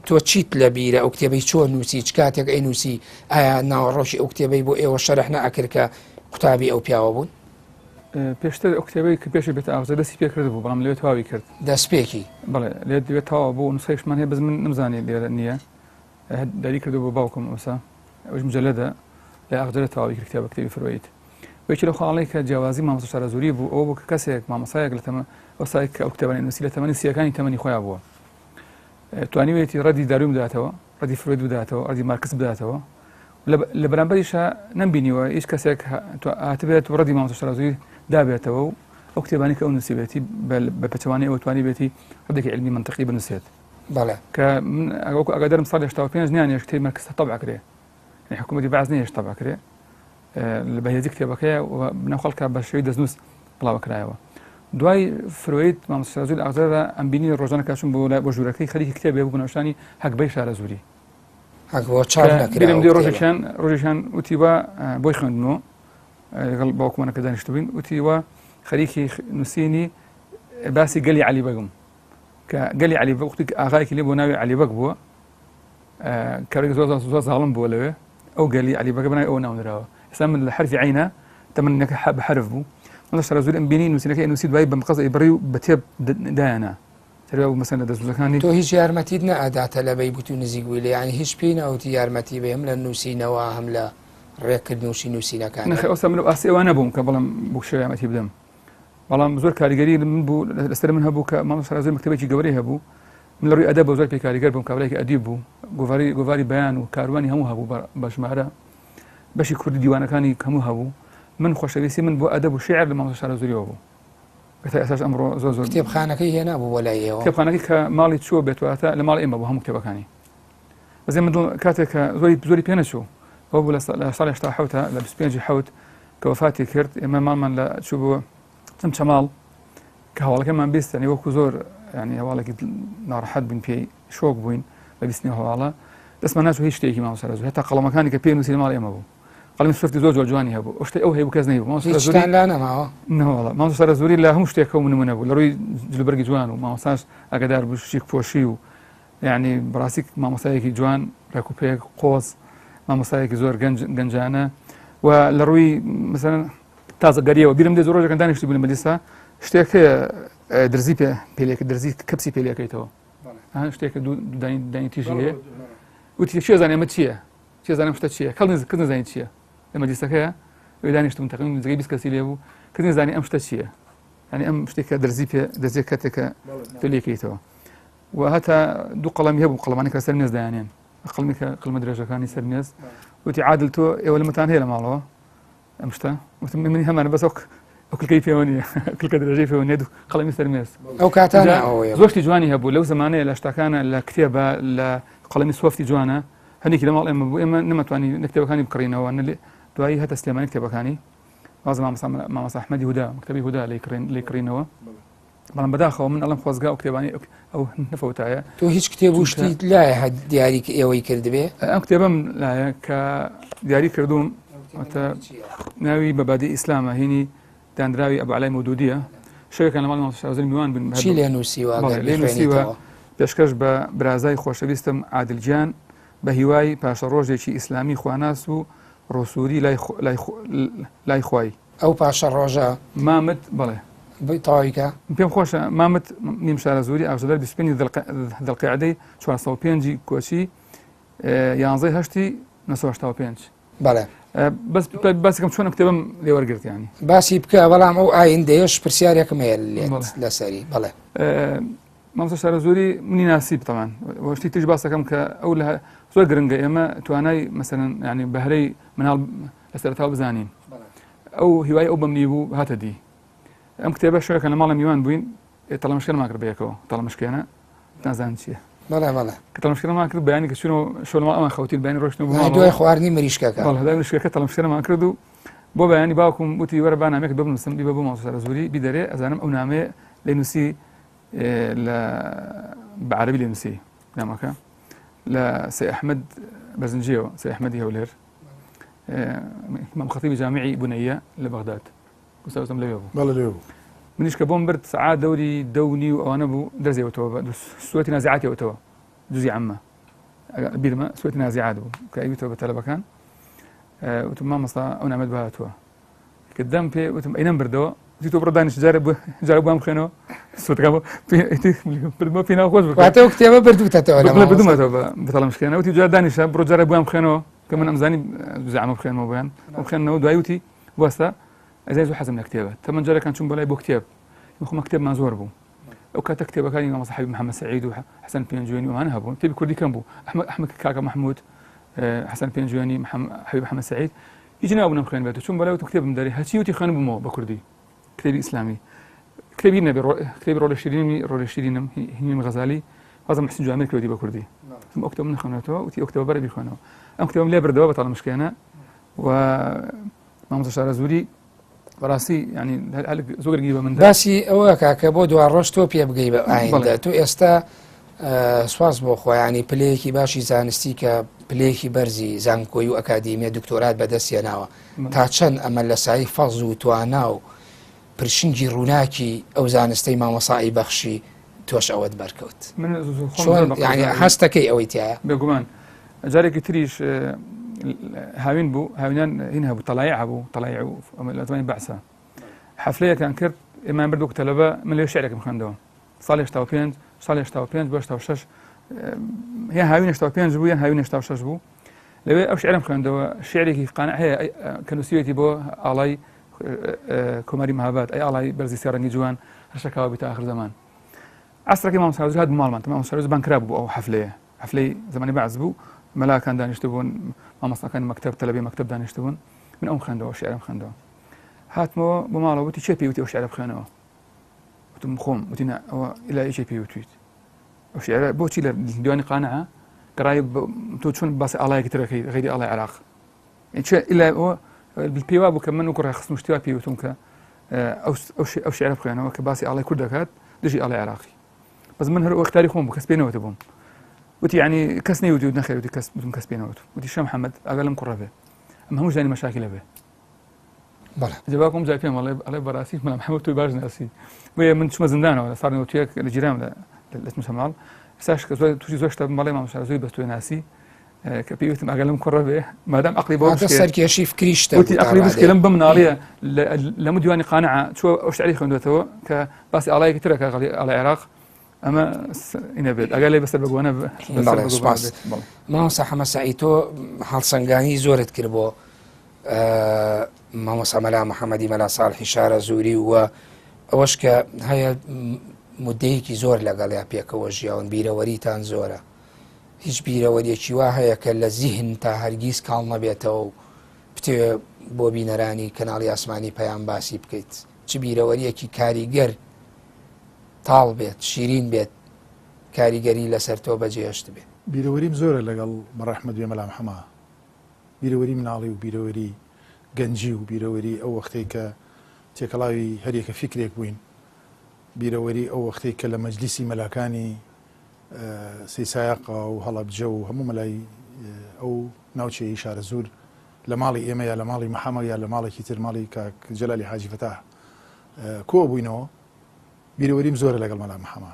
تۆ چیت لە بیرە ئەو کتێبەی چۆن نووسی چ کاتێک ئەی نووسی ئایا ناوەڕۆژی ئەو کتێبەی بۆ ئێوە شەرح نەئەکرد کە قوتابی ئەو پیاوە بوون؟ پێشتر ئەو کتێبەی کە پێشی بێت ئاغزە دەستی پێکرد بوو بەڵام لێت تەواوی کرد دەستپێکی بڵێ لێت دوێت تەواو بوو نوسخەیشمان هەیە بەس من نمزانی لێرە نییە داری کردو بۆ باوکم ئەوسا ئەوش مجەلەدە لە ئاغزە تەواوی کرد کتێبە کتێبی فرۆید. وەکی لەو خاڵەی کە جیاوازی مامۆستا شارەزووری بوو ئەوە بوو کە کەسێک مامۆسایەک لە تەمە ئەوسای کە ئەو کتێبانی نووسی لە تەمەنی سیەکانی تەمەنی خۆیان بووە توانیوێتی ڕەدی داروی بداتەوە ڕەدی فرۆید بداتەوە ڕەدی مارکس بداتەوە لە بەرامبەریشە نەمبینیوە هیچ کەسێک هاتبێت و ڕەدی مامۆستا شارەزووری دابێتەوە و ئەو کتێبانی کە ئەو نووسیبێتی بە پەچەوانی ئەوە توانی بێتی ڕەدێکی علمی منطقی بنووسێت. بەڵێ کە وەکو ئەگادارم ساڵی 85 نیان کتێبی مارکس تەبع کرێ حکوومەتی بەعز نییە تەبع کرێ لە بەهێزی کتێبەکەیە و بناو خەڵکە بە شێوەی دەستنووس بڵاوکرایەوە. دوای فرۆید مامۆستا شارەزووری ئاغزەدا ئەمبینی ڕۆژانە کاشم بۆ ژوورەکەی خەریکی کتێبێ بوو بنەوشانی هەکبەی شارەزووری ڕۆژێکیان وتی وە بۆی خوێندنەوە لەگەڵ باوکمانەکە دانیشتبووین وتی وە خەریکی نووسینی باسی گەلی عەلی بەگم کە گەلی عەلی بەگ وقتی ئاغایەکی لێ بۆ ناوی عەلی بەگ بووە کارێک زۆر زاڵم بووە لەوێ ئەو گەلی عەلی بەگە بەناوی ئەوە ناونراوە. ئێستا من لە حرفی عینە تەمەنەکە بەحرف بوو مامۆستا شارەزووری ئەمبینی نووسینەکەی نووسی دوای بە مقەز ئەیبڕی و بەتێب دایانە سەروا بوو مەسەن لە دەستوزەکانی تۆ هیچ یارمەتیت نەئەداتە لەبەی بوو و نزیک بووی لێ یانی هیچ پێی نەوتی یارمەتی بێ هەم لە نووسینەوە هەم لە ڕێکردنوشی نووسینەکان نەخێ ئەوسا من ئاسی ئەوە نەبووم کە بەڵام بۆ شێ یارمەتی بدەم بەڵام زۆر کاریگەری من بوو لەسەر من هەبوو کە مامۆستا شارەزووری مەکتەبێکی گەورەی هەبوو من لە ڕووی ئەدەب زۆر پێ کاریگەر بووم کابرایەکی ئەدیب بوو گۆڤاری بەیان و کاروانی هەموو هەبوو بە ژمارە بەشی کوردی دیوانەکانی هەموو هەبوو. من خۆشەویستی من بۆ ئەدەب و شێعر لە مامۆستا شارەزووریەوە بوو بەتای ئەساس ئەمڕۆ زۆر کتێبخانەکەی هێنا بوو بۆ لای ئێوە کتێبخانەکەی کە ماڵی چووە بێتواتە لە ماڵی ئێمە بوو هەموو کتێبەکانی بەزێ من کاتێک کە زۆری پێ نەچوو ئەوە بوو لە ساڵی 87 لە 25 حەوت کە وەفاتی کرد ئێمە ماڵمان لە چوو بووە چەماڵ کە هەواڵەکەمان بیست یعنی وەکو زۆر ینی هەواڵێکی ناڕەحەت بووین پێی شۆک بووین بە بیستنی هەواڵە دەستمان ناچوو هیچ شتێکی مامۆستا شارەزووری هەتا قەڵەمەکانی کە پێی نووسی لە ماڵی ئێمە بوو قەڵەمی سوفتی زۆر جوانی هەبوو ئەو شتەی ئەو هەیە بوو کەس نەیبوو مامۆستا شارەزووری لە هەموو شتێک و نمونە بوو لە ڕووی جلوبەرگی جوان و مامۆستاش ئاگادار بوو شیک پۆشی و یعنی بەڕاستی مامۆستایەکی جوان ڕێکوپێک قۆز مامۆستایەکی زۆر گەنجانە و لە ڕووی مەسەڵەن تازەگەریەوە بیرم دێ زۆر ڕۆژێکان دانیشتی بوون لە مەجلیسا شتێک هەیە دەرزی پێلێک دەرزی کەپسی پێلەکەیتەوە هەن شتێکە دانی تیژی هەیە وتی چێ زانێ ئەمە چییە چێ زانم شتە چییە کەڵ نزانانی چییە لە مەجلیسەکەیە دانیشتم تقریبا زگەی 20 کەسی لێ بوو کە نزانی ئەم شتە چییە ینی ئەم شتێکە دەرزی کاتێکە پێلەکەیتەوە و هەتا دوو قەڵەمی هەبوو قەڵەمانی کە سەر مێز دایانێن قەڵمێکە قەڵمە درێژەکانی سەر مێز وتی عادل تۆ ئێوە لەمەتان هەیە لە ماڵەوە ئەم شتە وتم منی هەمانە بەس کلکەی پێوە نیە کلکە درێژەی پێوە نیە قەڵەمی سەر مێز ئەو کاتانە زۆشتی جوانی هەبوو لەو زمانەیە لە شتەکانە لە کتێبە لە قەڵەمی سوفتی جوانە هەندێکی لە ماڵ ئێمە بوو ئێمە نەمەتوانی کتێبەکانی بکڕینەوە دوایی هەتا سلێمانی کتێبەکانی باز مامۆستا ئەحمەدی هودا مکتەبی هودا لێ کڕینەوە بەڵام بەداخەوە من ئەڵم خۆزگا و کتێبانی ئەو نەفەوتایە تۆ هیچ کتێب وشتی لایە هەد دیاری ئێوەی کردبێ ئەم کتێبەم لایە کە دیاری کردوم ناوی بەبادی ئیسلامە هینی دانراوی ئەبوعەلای مەودودیە شەوێکان لە ماڵ مامۆستا شارەزووری میوان بن چی لێ نووسیوە لێ نووسیوە پێشکەش بە برازای خۆشەویستم عادلگیان بە هیوای پاشە ڕۆژێکی ئیسلامی خواناس و ڕۆسووری لای خوای ئەو پاشە ڕۆژە مامت بڵێ تاویکە پێم خۆشە مامت نیم شارە زووری ئاژدار 25 دڵقیعدەی 405 کۆچی 11 هەشتی 1985 بەڵێ بەس باسیکەم چۆنە کتێبم لێوەرگرت ینی باسی بکە بەڵام ئەو ئایندەیەش پرسیارێکم هەیە لەسەری بڵێ مامۆستا شارە زووری منی ناسی بتەمان شتی تریش باسەکەم کە ئەو لە زۆر گرنگە ئێمە توانای مەسەرەن ینی بەهرەی مناڵ لەسەرتاو بزانین ئەو هیوای ئەو بەمنی بوو هاتە دی ئەم کتێبە شوێکە لە ماڵە میوان بووین تەڵەمشکێن ماکرد بەیەکەوە تەڵەمشکێنە نازان چییە بەڵێ کە تەڵەمشکێنەمان کرد بەیانی کە چونەوە شۆڵما ئەمان خەوتین بەیانی ڕۆشتن بوو دوای خواردنی مریشکەکە هەدای مریشکەکە تەڵەمشکێنەمان کرد و بۆ بەیانی باوکم وتی وەرە با نامەیەک بنووسم بیبە بۆ مامۆستا شارە زووری بیدەرێ ئەزانم ئەو نامەیە لێ نووسی لە بەعەرەبی لێ نووسی نامەکە لە سەی ئەحمەد بەرزنجیەوە سەی ئەحمەدی هەولێر ئیمام خەتیبی جامعی بونەیە لە بەغداد گوستاوتم لەوێ بوو بەڵێ لێ بوو منیش کە بۆم برد سەعات دەوری دەونی و ئەوانە بوو دەرزێوەتەوە سوەتی نازیعاتیەوەتەوە جوزی عەممە بیرمە سوەتی نازیعات بوو کە ئەویتەوە بە تەلەبەکان وتم مامۆستا ئەو نامەت بەهاتووە کە دەم پێ وتم ئەینەم بردەوە وتی تۆ بڕۆ دانیش جارە بۆم بخوێنەوە سوەتەکە بۆ پێی ناوخۆش بکاتەوە کتێبە بردووتەوە بردومەتەوە بە تەڵەمشکێنەوە وتی جار دانیشە بڕۆ جارە بۆم بخوێنەوە کە من ئەمزانی جوزی عەممە بخوێنەوە بۆیان بخوێنەوە دوای وتی بۆستا ئەزای زۆر حەزم لە کتێبە تەمەەن جارێکان چوون بەلای بۆ کتێب خۆمە کتێبمان زۆر بوو ئەو کاتە کتێبەکانی مامۆستا حەبیب محەممەد سەعید و حەسەن پێنجوێنی وانە هەبوون کتێبی کوردی کەم بوو ئەحمەد کاکە محمود حەسەن پێنجوێنی حەبیب محەممەد سەعید هیچ نابوونم خوێن بێت چون بەلای کتێبم دەری هەچی وتی خوێن بوومەوە بە کوردی کتێبی ئیسلامی کتێبی نەبێ کتێبی ڕۆڵە شیرینم هینی غەزالی وازم محسن جوامر کردی بە کوردی ئەو کتێب من خوێنێتەوە وتی ئەو کتێبە بەرە بیخوێنەوە ئەم کتێبم لێ بردەوە بە تەڵەمشکێنە و مامۆستا شارە زووری بەڕاستی ینی زۆر گیری بە من باسی ئەوە کاکە بۆ دوا ڕۆژ تۆ پێ بگەی بە ئایندە تو ئێستا سواز بۆ خۆیانی پلەیەکی باشی زانستی کە پلەیەکی بەرزی زانکۆی و ئەکادیمیە دکتۆرات بەدەستێناوە تا چەند ئەمە لە سای فەز و توانا و پرشنگی ڕووناکی ئەو زانستەی مامۆسایی بەخشی تۆش ئەوەت بەرکەوت هەستەکەی ئەوەی تایە بێگومان جارێکی تریش هاوین بوو هاوینان هین هەبوو تەڵایع هەبوو تەڵایع و لە زمانی بەعسا حەفلەیەکان کرد ئێمان بردووە تەلەبە من لێ شێعرێکم خوێندەوە ساڵی 85 ساڵی 85 بۆ 86 هیان هاوین 85 بوو یان هاوین 86 بوو لەوێ ئەو شعرم خوێندەوە شعرێکی قانع هەیە کە نووسیوێتی بۆ ئاڵای کۆماری مەهاباد ئەی ئاڵای بەرزی سێڕەنگی جوان هەرشەکاوە بیت آخر زەمان عەسرەکەی مامۆستا شارە زووری هات ماڵمان مامۆستا شارە زووری بانکرا بوو ئەو حەفلەیە حەفلەی زمانی بەعس بوو مەلاکان دانیشتە بوون مامۆستاکانی مەکتەب تەلەبەی مەکتەب دانیشتە بوون من ئەوم خوێندەوە شعرم خوێندەوە هاتمەوە بۆ ماڵەوە وتی چێ پێی وتی ئەو شعرە بخوێنەوە وتم خۆم وتی ئەوە ئیلای چێ پێی وتویت ئەو شعرە بۆچی لە دیوانی قانعە گەڕای تۆ چۆن باسی ئاڵایەکی ترەکەی غەیری ئاڵای عێراق ئیلا ئەوە پێوا بوو کە من وەکو ڕاخستم شتیوا پێی وتم کە ئەو شعرە بخوێنەوە کە باسی ئاڵای کورد دەکات دژی ئاڵای عێراقی بەس من هەر ئەو اختیاری خۆم بوو کەس پێ نەوتە بووم وتی ینی کەس نەیوتی نەخێر وتی کەس پێ نەوت وتی شە محەممەد ئەگەر لەم کوڕە بێ ئەم هەموو ژانی مەشاکلە بێ جەباکۆم جای پێم ئەڵێ بەڕاستی من محەممەد توی باش ناسی بۆیە من چمە زندانەوە لە ساڵی نەوتویەک لە جیران لە مسەماڵ ساش کە تووشی زۆر شتە مەڵێ مامۆستا زۆری بەستوی ناسی کە پێوتم ئەگەلم کوڕە بێ مادام عقلی بۆ سەرکێشی فکریشتە وتی عقلی بسکەلم بم ناڵیە لە مدیوانی قانع چوە ئەو شعری خوێندوێتەوە کە باسی ئاڵایەکی ترەکە ئاڵای عێراق ئەمە ئینە بێت ئەگەر لێ بەسەر بگوانە مامۆستا حەمە سەعید تۆ هەڵسەنگانی زۆرت کرد بۆ مامۆستا مەلا محەممەدی مەلا ساڵحی شارە زووری وە ئەوەش کە هەیە مدەیەکی زۆر لەگەڵیا پێکەوە ژیاون بیرەوەریتان زۆرە هیچ بیرەوەریەکی وا هەیە کە لە زیهن تا هەرگیز کاڵ نەبێتەوە و بتوێ بۆ بینەرانی کەناڵی ئاسمانی پەیام باسی بکەیت چ بیرەوەریەکی کاریگەر تاڵ بێت شیرین بێت کاریگەری لەسەر تۆ بەجێهێشت بێت بیرەوەریم زۆرە لەگەڵ مەڕەحمەد وێ مەلا محەممە بیرەوەری مناڵی و بیرەوەری گەنجی و بیرەوەری ئەو وەختەی کە تێکەڵاوی هەریەکە فیکرێک بووین بیرەوەری ئەو وەختەی کە لە مەجلیسی مەلاکانی سەیسایەقا و هەڵەبجە و هەموو مەلای ئەو ناوچەی شارە زور لە ماڵی ئێمە یا لە ماڵی محەممەد یا لە ماڵێکی تر ماڵی کاک جەلالی حاجی فەتاح کۆ بووینەوە بیرەوەریم زۆرە لەگەڵ مەلا محەممە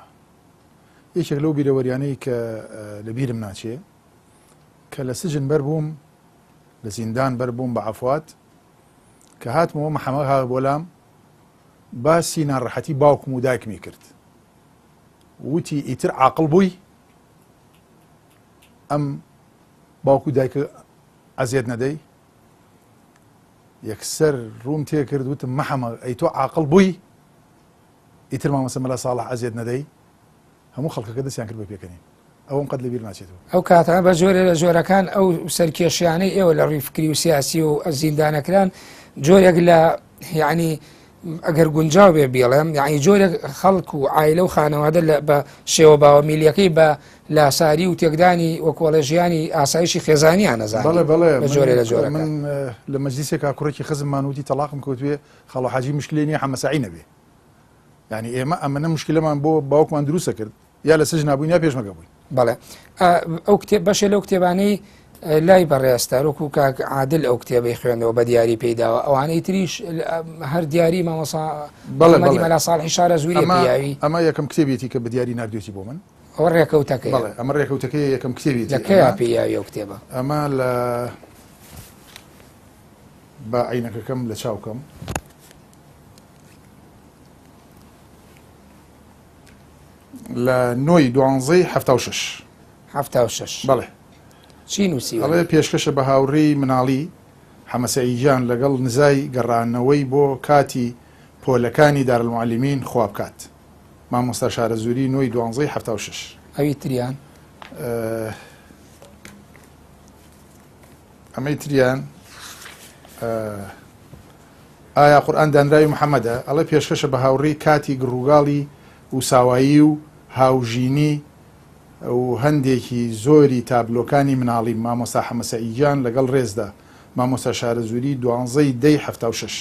یەکێک لەو بیرەوەریانەی کە لە بیرم ناچێ کە لە سجن بەر بووم لە زیندان بەر بووم بە عەفوات کە هاتمەوە محەممەد ها بۆلام باسی ناڕەحەتی باوکم و دایکمی کرد وتی ئیتر عاقڵ بووی ئەم باوکو دایکە ئەزیێت نەدەی یەکسەر ڕووم تێ کرد وتم محەممەد ئەی تۆ عاقڵ بووی ئیتر مامۆستا مەلا ساڵح ئەزیێت نەدەی هەموو خەڵکەکە دەستیان کرد بە پێکەنین ئەوم قەت لەبیر ناچێتەوە ئەو کاتە بە جۆرە لە جۆرەکان ئەو سەرکێشیانەی ئێوە لە ڕووی فکری و سیاسی و زیندانەکران جۆرێک لە یعنی ئەگەر گونجاو بێ بێڵێم یعنی جۆرێک خەڵک و عایلە و خانەوادە بە شێوە باوە میلیەکەی بە لاساری و تێکدانی وەکۆڵە ژیانی ئاسایشی خێزانیان نەزانێت بە جۆرێ لە جۆرە من لە مەجلیسێکا کوڕێکی خزممان وتی تەلاقم کەوتوێ خەڵ حاجی مشکلێ نییە حەمە سەعید نەبێ یعنی ئێمە ئەمەنە مشکلەمان بۆ باوکمان دروستە کرد یا لە سجن نبووین یا پێشمەکە بووین بەڵێ ئەو کتێب بەشێ لەو کتێبانەی لای بەڕێستارۆکو کاک عادل ئەو کتێبەی خوێندەوە بە دیاری پێداوە ئەوانەی تریش هەر دیاری مامۆستا مەلا ساڵحی شارە زووری پیاوی ئەمە یەکەم کتێبێتی کە بە دیاری نردوێتی بۆ من ئەوە ڕێکەوتەکەی ئەمە ڕێکەوتەکەی یەکەم کتێبێتی لەکەیا پێیاوی ئەو کتێبە ئەمە لە بە عینەکەکەم لە چاوکەم لە نۆی دوانزەی هەفتا و شەش بەڵێ چی نووسی ئەڵێ پێشکەشە بە هاوڕێی مناڵی حەمە سەعیدجان لەگەڵ نزای گەڕانەوەی بۆ کاتی پۆلەکانی دارالموعەللیمین خوا بکات مامۆستا شارە زووری نۆی دوانزەی هەفتا و شەش ئەوی تریان ئەمەی تریان ئایا قورئان دانراوی محەممەدە ئەڵێ پێشکەشە بە هاوڕێی کاتی گڕووگاڵی و ساوایی و هاوژینی و هەندێکی زۆری تابلۆکانی مناڵی مامۆستا حەمە سەعیدجان لەگەڵ ڕێزدا مامۆستا شارە زووری دوانزەی دەی هەفتا و شەش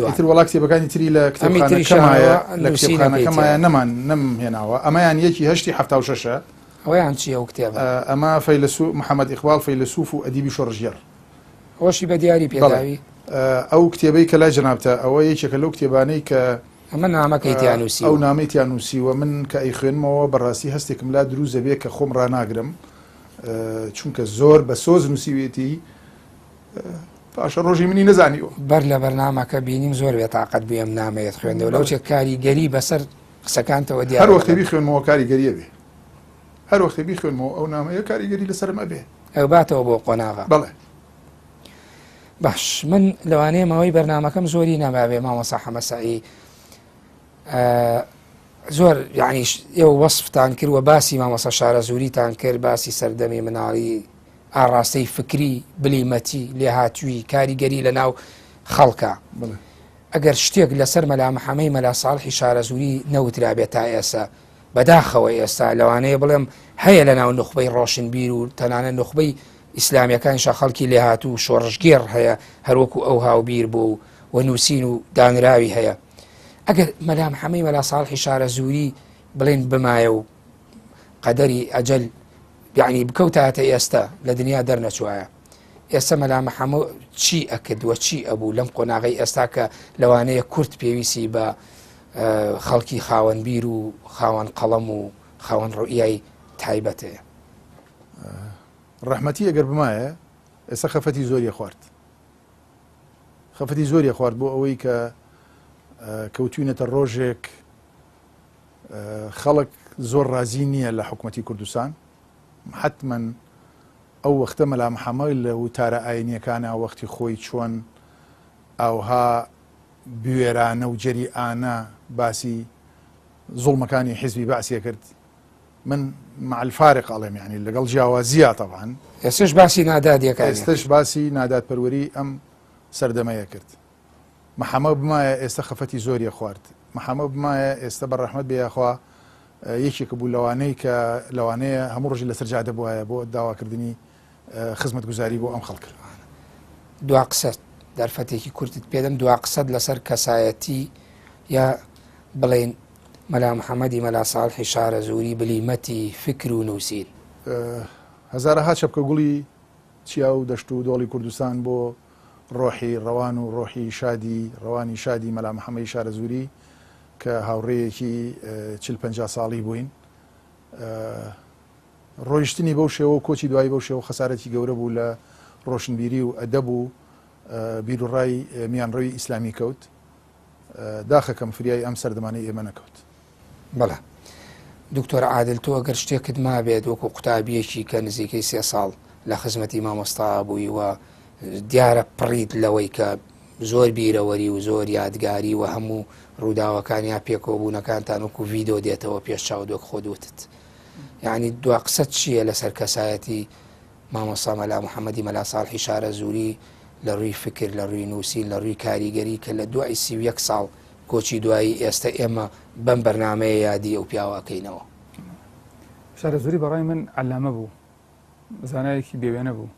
ئیتر وەڵا کتێبەکانی تری لە کتێبخانەکەمایە نەمان نەمهێناوە ئەمەیان یەکی هەشتی هەفتا و شەشە ئەویان چیە ئەو کتێبە ئەمە فەیلسوف محەممەد ئیقبال فەیلسوف و ئەدیبی شۆڕژگەر ئەوەشی بە دیاری پێداوی ئەو کتێبەی کە لای جەنابتە ئەوە یەکێکە لەو کتێبانەی کە ئەمە نامەکەیتیان نووسی ئەو نامەیتیان نووسیوە من کە ئەی خوێنمەوە بەڕاستی هەستێکم لا دروست دەبێت کە خۆم ڕناگرم چونکە زۆر بە سۆز نووسیوێتی پاشە ڕۆژی منی نەزانیوە بەر لە بەرنامەکە بینیم زۆر بێتاقەت بوویم نامەیەت خوێندەوە لەو چێک کاریگەری بەسەر قسەکانتەوە دیار هەر وەختێبی خوێنمەوە کاریگەریە بێ هەر وەختێبی خوێنمەوە ئەو نامەیە کاریگەری لەسەرمە بێ ئەو باتەوە بۆ قۆناغا بەڵێ باش من لەوانەیەمەوەی بەرنامەکەم زۆری نەمابێ مامۆستا حەمە سەعید زۆر یعنی ئێوە وەصفتان کرد و باسی مامۆستا شارە زووریتان کرد باسی سەردەمی مناڵی ئاڕاستەی فکری بلیمەتی لێهاتووی کاریگەری لە ناو خەڵکە ئەگەر شتێک لەسەر مەلا محەممەی مەلا ساڵحی شارە زووری نەوترابێت تا ئێستا بەداخەوە ئێستا لەوانەیە بڵێم هەیە لە ناو نخبەی ڕۆشنبیر و تەنانە نخبەی ئیسلامیەکانیشە خەڵکی لێهاتوو شۆڕژگێڕ هەیە هەروەکو ئەو هاوبیر بوو و نووسین و دانراوی هەیە ئەگەر مەلا محەممەی مەلا ساڵحی شارە زووری بڵێن بمایە و قەدەری ئەجەل یعنی بکەوتاتە ئێستا لە دنیا دەرنەچوایە ئێستا مەلا محەممەد چی ئەکردووە چی ئەبوو لەم قۆناغی ئێستا کە لەوانەیە کورت پێویستی بە خەڵکی خاوەنبیر و خاوەن قەڵەم و خاوەن ڕوئیای تایبەتەیە ڕەحمەتی ئەگەر بمایە ئێستا خەفەتی زۆریە خوارد، خەفەتی زۆریە خوارد بۆ ئەوەی کە کەوتوینەتە ڕۆژێک خەڵک زۆر ڕازی نییە لە حکوومەتی کوردستان. حتمما ئەو وەختە مەلا محەممەد لە وتارە ئاینیەکانە وەختی خۆی چۆن ئەوها بوێرانە و جەریئانە باسی زوڵمەکانی حیزبی باسیە کرد. من مع الفارق ئەڵێم یعنی لەگەڵ جیاوازیە طبعاً ئێستش باسی نادادیەکە ئێستش باسی نادادپەروەری ئەم سەردەمەیە کرد. محەممەد بمایە ئێستا خەفەتی زۆریە خوارد، محەممەد بمایە ئێستا بە ڕەحمەت بێخوا یەکێکە بوو لەوانەی کە لەوانەیە هەموو ڕۆژی لەسەر جادە بووایە بۆ داواکردنی خزمەت گوزاری بۆ ئەم خەڵکرد. دوا قسە دەرفەتێکی کورتت پێدەم دوا قسەت لەسەر کەسایەتی یا بڵێن مەلا محەممەدی مەلا ساڵحی شارە زووری بلیمەتی فکر و نووسین هەزارەها چەپکە گوڵی چیا و دەشت و دۆڵی کوردستان بۆ ڕۆحی ڕەوان و ڕۆحی شادی ڕەوانی شادی مەلا محەممەدی شارە زووری کە هاوڕێیەکی 40-50 ساڵی بووین. ڕۆیشتنی بەو شێوە و کۆچی دوایی بەو شێوە خەسارەتی گەورە بوو لە ڕۆشنبیری و ئەدەب و بیرروڕای میانڕەوی ئیسلامی کەوت. داخەکەم فریای ئەم سەردەمانەی ئێمە نەکەوت. بەڵێ دکتۆر عادل تۆ ئەگەر شتێکت ما بێت وەکو قوتابیەکی کە نزیکەی 3 ساڵ لە خزمەتی مامۆستا بووی و دیارە پڕیت لەوەی کە زۆر بیرەوەری و زۆر یادگاری و هەموو ڕووداوەکانیا پێکۆبوونەکانتان وەکو ڤیدۆ دێتەوە پێش چاودۆک خۆدوتت. یعنی دوا قسەت چییە لەسەر کەسایەتی مامۆستا مەلا محەممەدی مەلا ساڵحی شارە زووری لە ڕووی فکر لە ڕووی نووسین لە ڕووی کاریگەری کە لە دوای 31 ساڵ کۆچی دوایی ئێستا ئێمە بەم بەرنامەیە یادی ئەو پیاواکەینەوە. شارە زووری بەڕای من علامە بوو، زانایەکی بێوێنە بوو،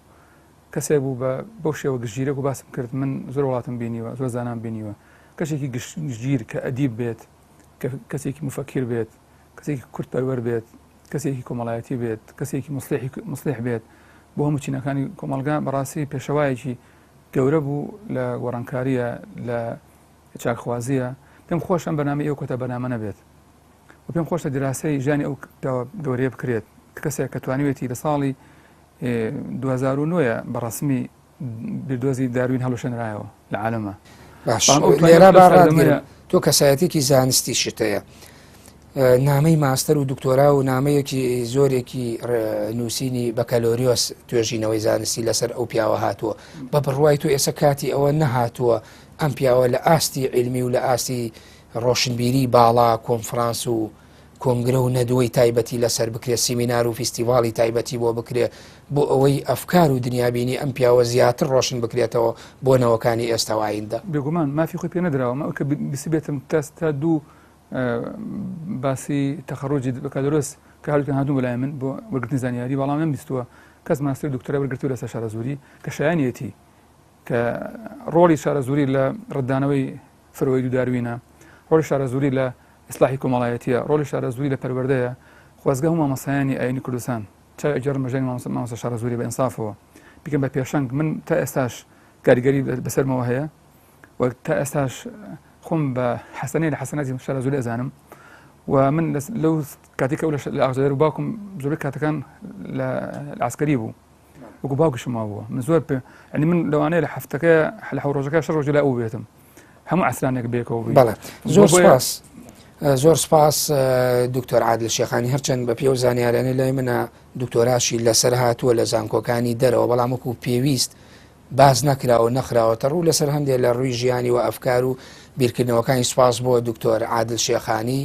کەسێک بوو بە بەو شێوە گشتگیرێک و باسم کرد. من زۆر وڵاتم بینیوە، زۆر زانام بینیوە، کەسێکی گشتگیر کە ئەدیب بێت، کەسێکی مفەکر بێت، کەسێکی کورتپەروەر بێت، کەسێکی کۆمەڵایەتی بێت، کەسێکی مصلح بێت بۆ هەموو چینەکانی کۆمەلگا. بەڕاستی پێشەوایەکی گەورە بوو لە گۆڕانکاریە لە چاکخوازیە. پێم خۆش ئەم بەرنامە ئێوە کۆتە بەرنامە نەبێت و پێم خۆشە دیراسەی ژیانی ئەو گەورەیە بکرێت کەسێک کە توانیوێتی لە ساڵی 2009 بەڕسمی بردۆزی داروین هەڵوشێنرایەوە لە عالەمە. لێرە باڕادگرە تۆ کەسایەتێکی زانستی شتەیە، نامەی ماستەر و دکتۆرا و نامەیەکی زۆرێکی نووسینی بەکەلۆریۆس توێژینەوەی زانستی لەسەر ئەو پیاوە هاتووە. بە بڕوای تۆ ئێستا کاتی ئەوە نەهاتووە ئەم پیاوە لە ئاستی علمی و لە ئاستی ڕۆشنبیری باڵا کۆنفرانس و کۆنگرە و نەدوەی تایبەتی لەسەر بکرێت، سیمینار و فیستیڤاڵی تایبەتی بۆ بکرێت بۆ ئەوەی ئەفکار و دنیابینی ئەم پیاوە زیاتر ڕۆشن بکرێتەوە بۆ نەوەکانی ئێستاواییندا. بێگومان مافی خۆی پێ نەدراوە کە بیسی بێتم تا دوو باسی تەخەڕۆجی بەکەدرۆست کە هەڵوتیان هاتوون بەلای من بۆ وەرگرتنی زانیاری، بەڵام نەمبیستووە کەس ماستەر دکتۆرا وەرگرتووە لەسەر شارە زووری کە شایانیەتی کە ڕۆڵی شارە زووری لە ڕدانەوەی فرۆید و داروینە، ڕۆڵی شارە زووری لە ئیسلاحی کۆمەڵایەتیە، ڕۆڵی شارە زووری لە پەروەردەیە. خوازگە هەموو مامۆستایانی ئاینی کوردستان چای ئەجەر مەژەنی مامۆستا شارە زووری بە ئینسافەوە بیکەم بە پێشەنگ. من تا ئێستاش کاریگەری بەسەرمەوە هەیە و تا ئێستاش خۆم بە حەسەنەی لە حەسەناتی شارە زووری ئەزانم و من لەو کاتێکە لە ئاغزادەر و باوکم زۆر کاتەکان لە عسکەری بوو وەکو باوکشما بووە. من زۆر ینی من لەوانەیە لە هەفتەکە لە حەوڕۆژەکە 6 ڕۆژ لە ئەو بێتم هەموو عسرانێک بێکەوە. بەڵێ زۆر سپاس دکتۆر عادل شێخانی، هەرچەند بە پێ و زانیارانەی لای منە دکتۆراشی لەسەر هاتووە لە زانکۆکانی دەرەوە، بەڵام وەکو پێویست باز نەکراوە نەخراوەتە ڕوو لەسەر هەندێک لە ڕووی ژیانی و ئەفکار و بیرکردنەوەکانی. سپاس بۆ دکتۆر عادل شێخانی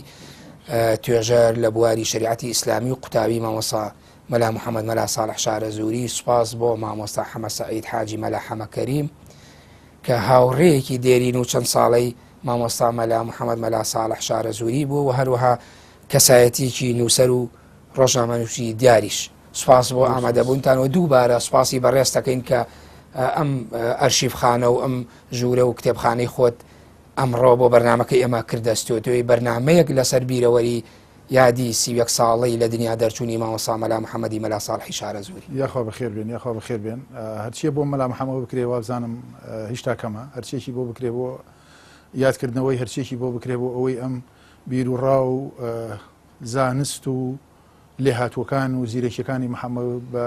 توێژەر لە بواری شریعەتی ئیسلامی و قوتابی مامۆستا مەلا محەممەد مەلا ساڵح شارە زووری. سپاس بۆ مامۆستا حەمە سەعید حاجی مەلا حەمە کەریم کە هاوڕێیەکی دێرین و چەند ساڵەی مامۆستا مەلا محەممەد مەلا ساڵح شارە زووری بوو و هەروەها کەسایەتیکی نووسەر و ڕۆژنامەنووسی دیاریش. سپاس بۆ ئامادەبوونتان و دووبارە سپاسی بەڕێز دەکەین کە ئەم ئەرشیفخانە و ئەم ژوورە و کتێبخانەی خۆت ئەمڕۆ بۆ بەرنامەکەی ئێمە کردەستوێتەوەی بەرنمەیەک لەسەر بیرەوەری یادی 31 ساڵەی لە دنیا دەرچوونی مامۆستا مەلا محەممەدی مەلا ساڵحی شارە زووری. یاخوا بەخێر بێن، یاخوا بەخێر بێن. هەرچیە بۆ مەلا محەممەد بکرێ وابزانم هیچ تاکەمە، هەرچێکی بۆ بکرێ بۆ یادکردنەوەی هەرچێکی بۆ بکرێ بۆ ئەوەی ئەم بیر و ڕاو زانست و لێ هاتووەکان و زیرەکیەکانی محەممەد بە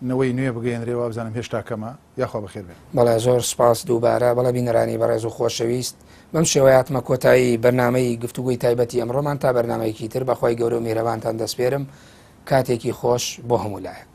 نەوەی نوێ بگەێنرێەوە بزانم هێشتا کەمە یاخوا بەخێر بێت. بەڵێ زۆر سپاس دووبارە بەڵە بینەرانی بەڕێز و خۆشەویست بەم شێوەیاتمە کۆتایی بەرنمەی گفتوگوی تایبەتی ئەمڕۆمان تا بەرنمەیەکی تر بەخوای گەورە و میهرەبانتان دەسپێرم کاتێکی خۆش بۆ هەموو لایەک.